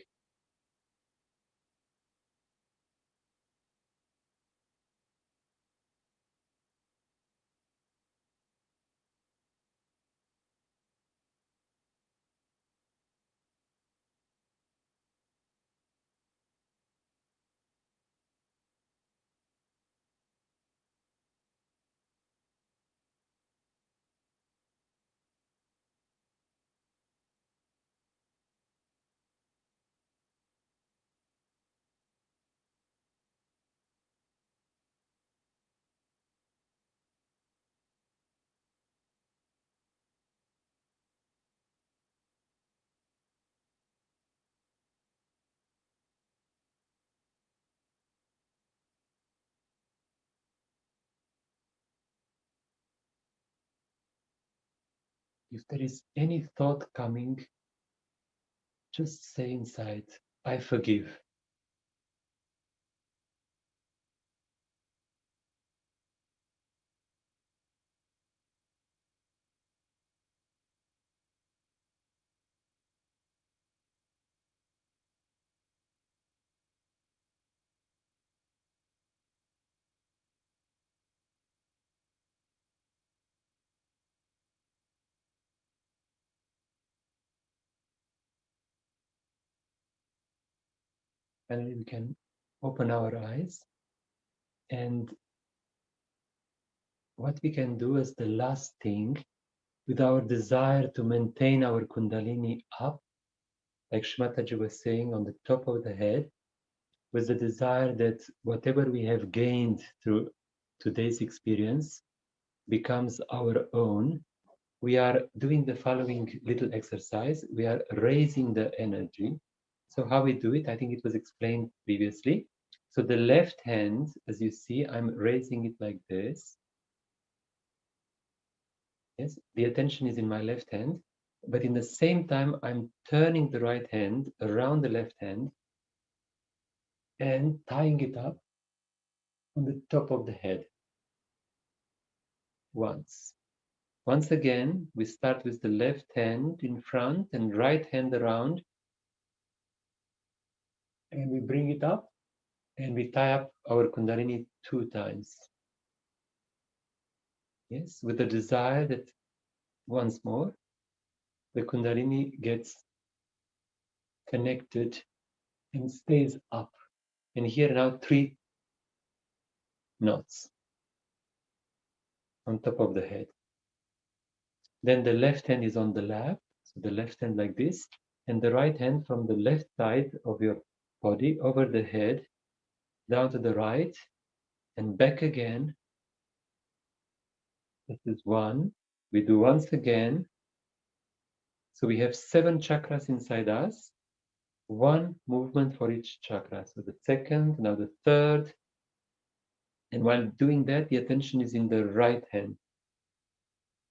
If there is any thought coming, just say inside, I forgive. Finally, we can open our eyes. And what we can do as the last thing, with our desire to maintain our Kundalini up, like Shmataji was saying, on the top of the head, with the desire that whatever we have gained through today's experience becomes our own, we are doing the following little exercise. We are raising the energy. So how we do it, I think it was explained previously. So the left hand, as you see, I'm raising it like this. Yes, the attention is in my left hand, but in the same time, I'm turning the right hand around the left hand and tying it up on the top of the head. Once. Once again, we start with the left hand in front and right hand around, and we bring it up and we tie up our Kundalini 2 times. Yes, with the desire that once more, the Kundalini gets connected and stays up. And here now 3 knots on top of the head. Then the left hand is on the lap, so the left hand like this, and the right hand from the left side of your body over the head, down to the right, and back again. This is 1. We do once again. So we have 7 chakras inside us, 1 movement for each chakra. So the second, now the third. And while doing that, the attention is in the right hand.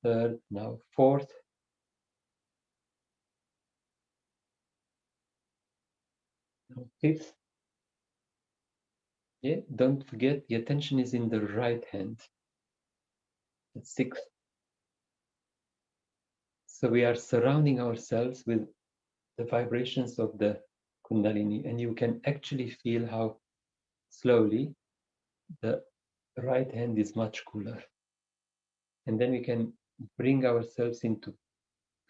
Third, now fourth. Now fifth. Yeah, don't forget, the attention is in the right hand. The sixth. So we are surrounding ourselves with the vibrations of the Kundalini, and you can actually feel how slowly the right hand is much cooler. And then we can bring ourselves into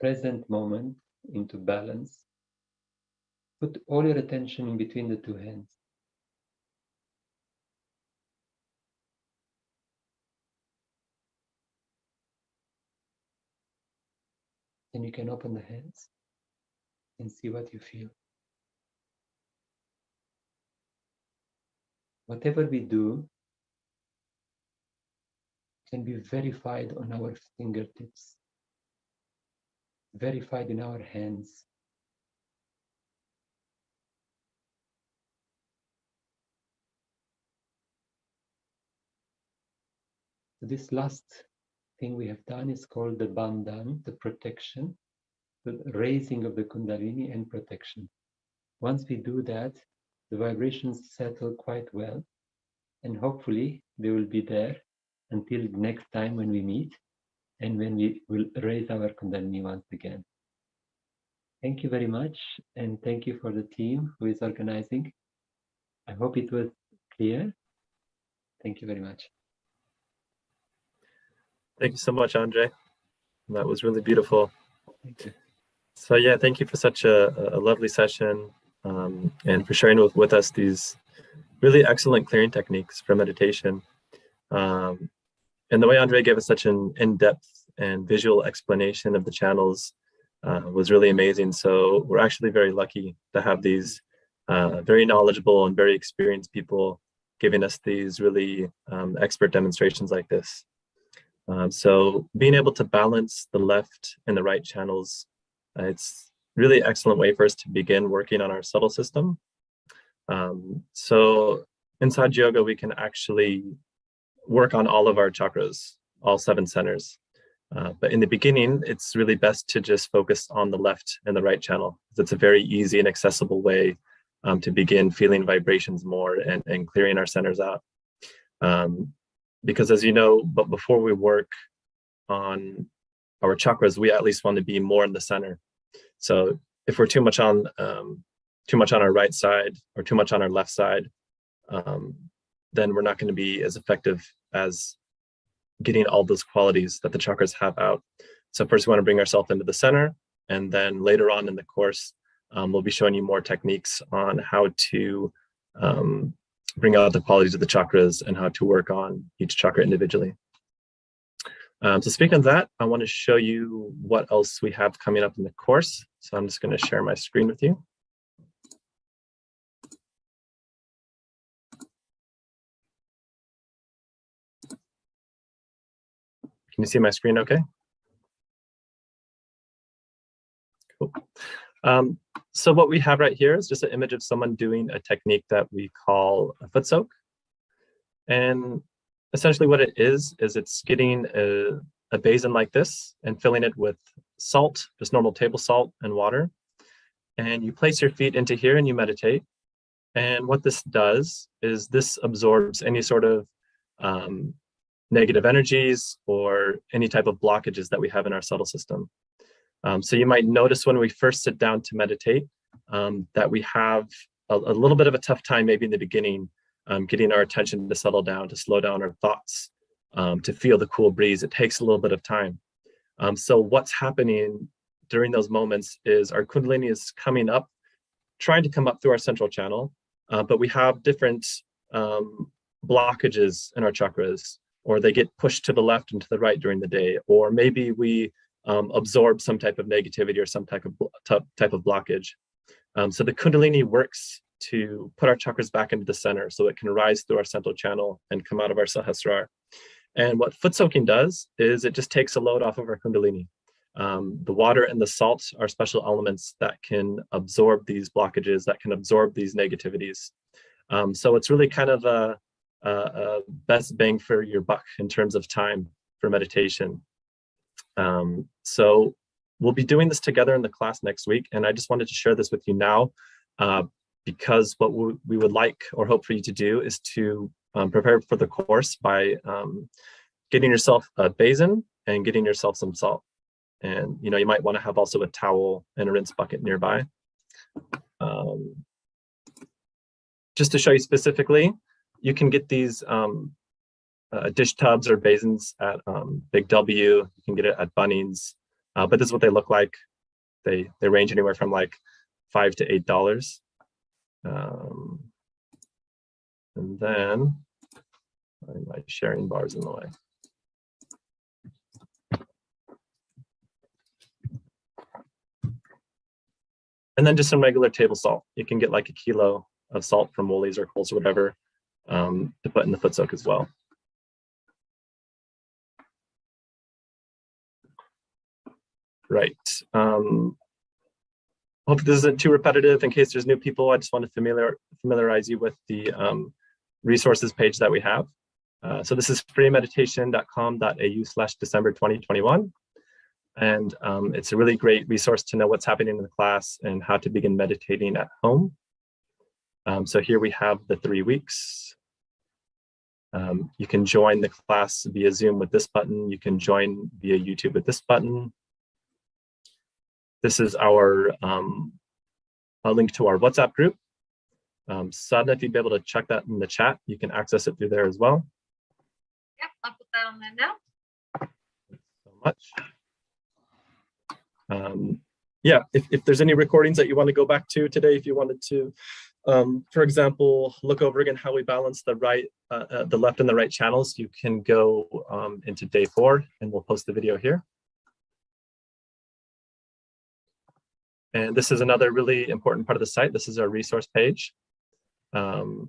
present moment, into balance. Put all your attention in between the 2 hands. Then you can open the hands and see what you feel. Whatever we do can be verified on our fingertips, verified in our hands. This last thing we have done is called the bandhan, the protection, the raising of the Kundalini and protection. Once we do that, the vibrations settle quite well, and hopefully they will be there until next time when we meet and when we will raise our Kundalini once again. Thank you very much, and thank you for the team who is organizing. I hope it was clear. Thank you very much. Thank you so much, Andre. That was really beautiful. Thank you. So yeah, thank you for such a lovely session and for sharing with us these really excellent clearing techniques for meditation. And the way Andre gave us such an in-depth and visual explanation of the channels was really amazing. So we're actually very lucky to have these very knowledgeable and very experienced people giving us these really expert demonstrations like this. So being able to balance the left and the right channels, it's really excellent way for us to begin working on our subtle system. So inside yoga, we can actually work on all of our chakras, all 7 centers. But in the beginning, it's really best to just focus on the left and the right channel. It's a very easy and accessible way to begin feeling vibrations more and clearing our centers out. Because as you know, but before we work on our chakras, we at least want to be more in the center. So if we're too much on our right side or too much on our left side, then we're not going to be as effective as getting all those qualities that the chakras have out. So first we want to bring ourselves into the center, and then later on in the course, we'll be showing you more techniques on how to bring out the qualities of the chakras and how to work on each chakra individually. So speaking of that, I want to show you what else we have coming up in the course. So I'm just going to share my screen with you. Can you see my screen okay? Cool. So what we have right here is just an image of someone doing a technique that we call a foot soak. And essentially what it is it's getting a basin like this and filling it with salt, just normal table salt and water. And you place your feet into here and you meditate. And what this does is this absorbs any sort of negative energies or any type of blockages that we have in our subtle system. So you might notice when we first sit down to meditate that we have a little bit of a tough time maybe in the beginning getting our attention to settle down, to slow down our thoughts, to feel the cool breeze. It takes a little bit of time. So what's happening during those moments is our Kundalini is coming up, trying to come up through our central channel, but we have different blockages in our chakras, or they get pushed to the left and to the right during the day, or maybe we absorb some type of negativity or some type of blockage. So the Kundalini works to put our chakras back into the center so it can rise through our central channel and come out of our Sahasrara. And what foot soaking does is it just takes a load off of our Kundalini. The water and the salt are special elements that can absorb these blockages, that can absorb these negativities. So it's really kind of a best bang for your buck in terms of time for meditation. So we'll be doing this together in the class next week. And I just wanted to share this with you now because what we would like or hope for you to do is to prepare for the course by getting yourself a basin and getting yourself some salt. And you might want to have also a towel and a rinse bucket nearby. Just to show you specifically, you can get these dish tubs or basins at Big W. You can get it at Bunnings, but this is what they look like. They range anywhere from like $5 to $8. And then my sharing bar's in the way. And then just some regular table salt. You can get like a kilo of salt from Woolies or Kohl's or whatever to put in the foot soak as well. Right. Hopefully this isn't too repetitive. In case there's new people, I just want to familiarize you with the resources page that we have. So this is freemeditation.com.au/December 2021. And it's a really great resource to know what's happening in the class and how to begin meditating at home. So here we have the 3 weeks. You can join the class via Zoom with this button. You can join via YouTube with this button. This is our a link to our WhatsApp group. Sadhna, if you'd be able to check that in the chat, you can access it through there as well. Yep, I'll put that on there now. Thanks so much. Yeah, if there's any recordings that you want to go back to today, if you wanted to, for example, look over again how we balance the left and the right channels, you can go into day 4 and we'll post the video here. And this is another really important part of the site. This is our resource page. Some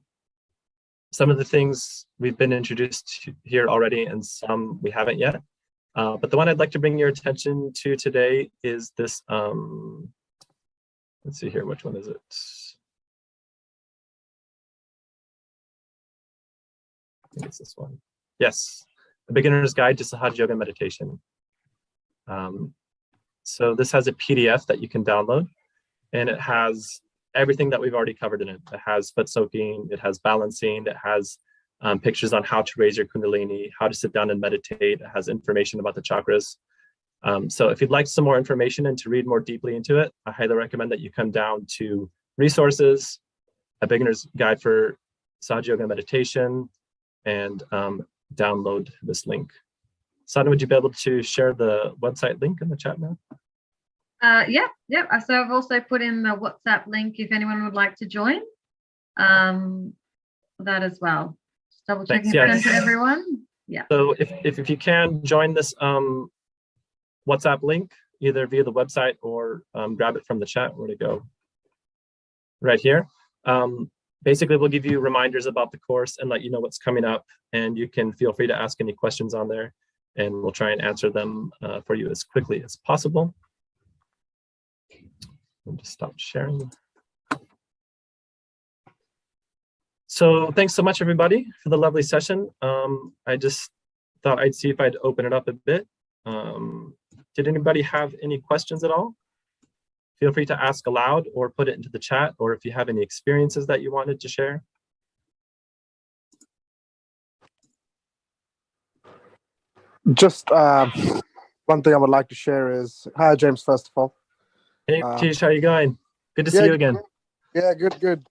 of the things we've been introduced here already and some we haven't yet. But the one I'd like to bring your attention to today is this, let's see here, which one is it? I think it's this one. Yes, A Beginner's Guide to Sahaja Yoga Meditation. So this has a PDF that you can download, and it has everything that we've already covered in it. It has foot soaking, it has balancing, it has pictures on how to raise your Kundalini, how to sit down and meditate. It has information about the chakras. So if you'd like some more information and to read more deeply into it, I highly recommend that you come down to resources, A Beginner's Guide for Sahaja Yoga Meditation, and download this link. Sadhna, would you be able to share the website link in the chat now? Yeah. So I've also put in the WhatsApp link if anyone would like to join. That as well. Just double checking Thanks, it's sent to everyone. Yeah. So if you can join this WhatsApp link, either via the website or grab it from the chat, where to go? Right here. Basically, we'll give you reminders about the course and let you know what's coming up, and you can feel free to ask any questions on there, and we'll try and answer them for you as quickly as possible. I'll just stop sharing. So thanks so much, everybody, for the lovely session. I just thought I'd see if I'd open it up a bit. Did anybody have any questions at all? Feel free to ask aloud or put it into the chat, or if you have any experiences that you wanted to share. Just one thing I would like to share is, hi, James, first of all. Hey, Tish, how you going? Good to see you again. Yeah, good.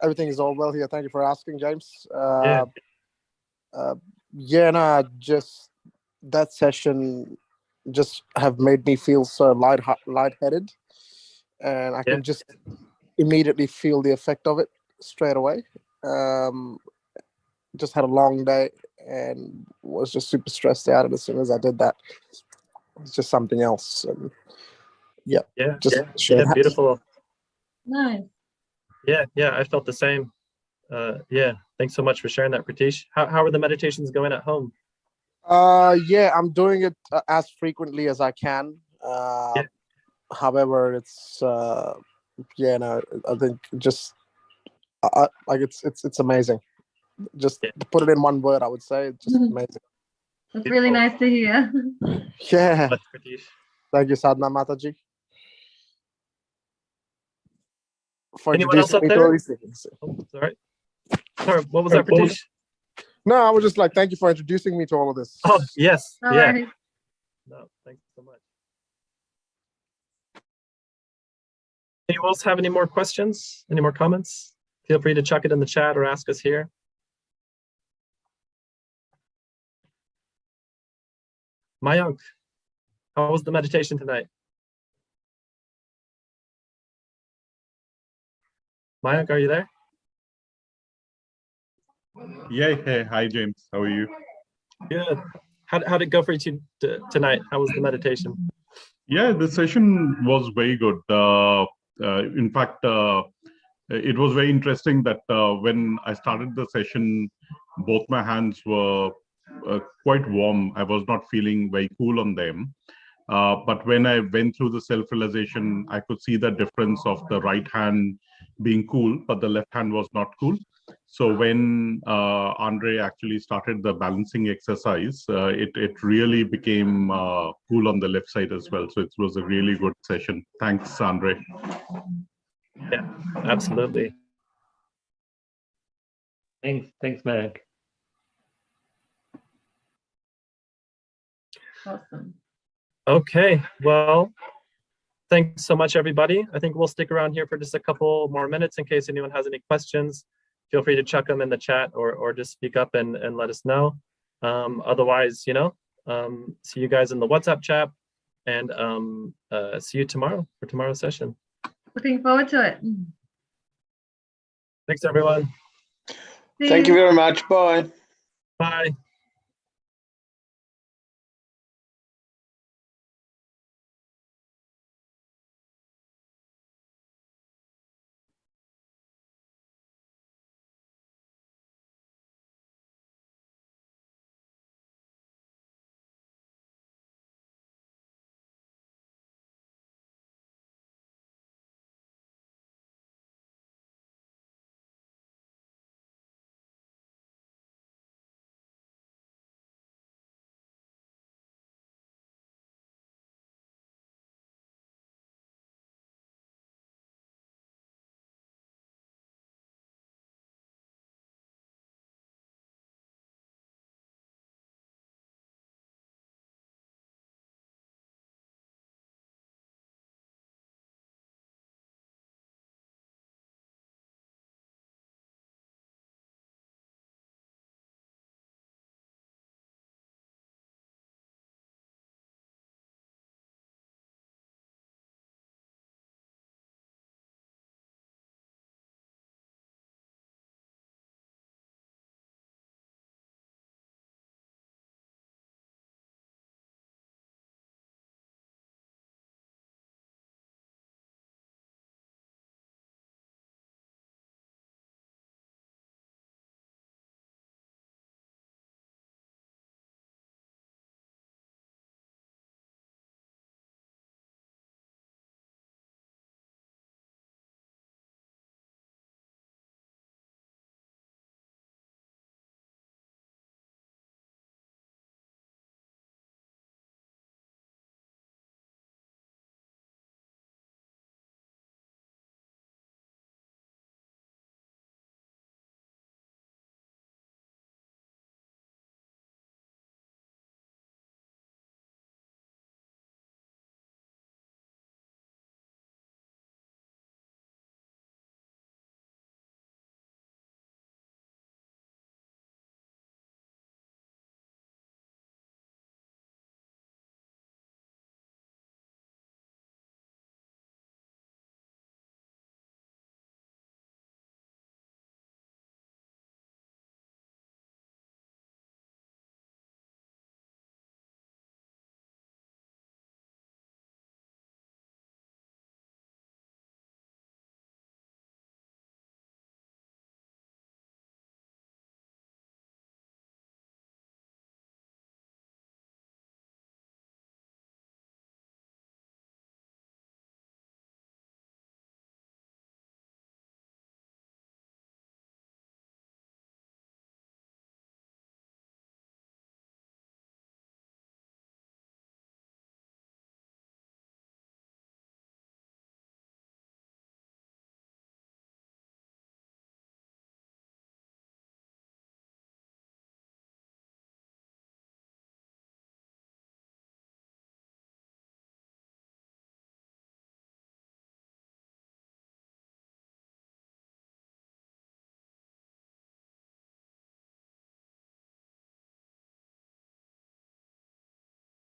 Everything is all well here. Thank you for asking, James. Just that session just have made me feel so lightheaded, and I can just immediately feel the effect of it straight away. Just had a long day and was just super stressed out, and as soon as I did that, it's just something else. And beautiful. Nice. Yeah, I felt the same. Thanks so much for sharing that, Pratish. How are the meditations going at home? I'm doing it as frequently as I can. However, it's I think just like it's amazing. Just to put it in one word, I would say it's just amazing. It's really nice to hear. Yeah. Thank you, Sadhana Mataji. For anyone else up there? Sorry, what was that, Pratish? No, I was just like, thank you for introducing me to all of this. Oh, yes. No worries. No, thanks so much. Anyone else have any more questions? Any more comments? Feel free to chuck it in the chat or ask us here. Mayank, how was the meditation tonight? Mayank, are you there? Yeah, hey, hi James, how are you? Good. How did it go for you tonight? How was the meditation? Yeah, the session was very good. In fact, it was very interesting that when I started the session, both my hands were quite warm. I was not feeling very cool on them. But when I went through the self-realization, I could see the difference of the right hand being cool, but the left hand was not cool. So when Andre actually started the balancing exercise, it really became cool on the left side as well. So it was a really good session. Thanks, Andre. Yeah, absolutely. Thanks, Mayank. Awesome. Okay, well, thanks so much, everybody. I think we'll stick around here for just a couple more minutes in case anyone has any questions. Feel free to chuck them in the chat or just speak up and let us know. Otherwise, see you guys in the WhatsApp chat, and see you tomorrow for tomorrow's session. Looking forward to it. Thanks, everyone. Thank you very much. Bye. Bye.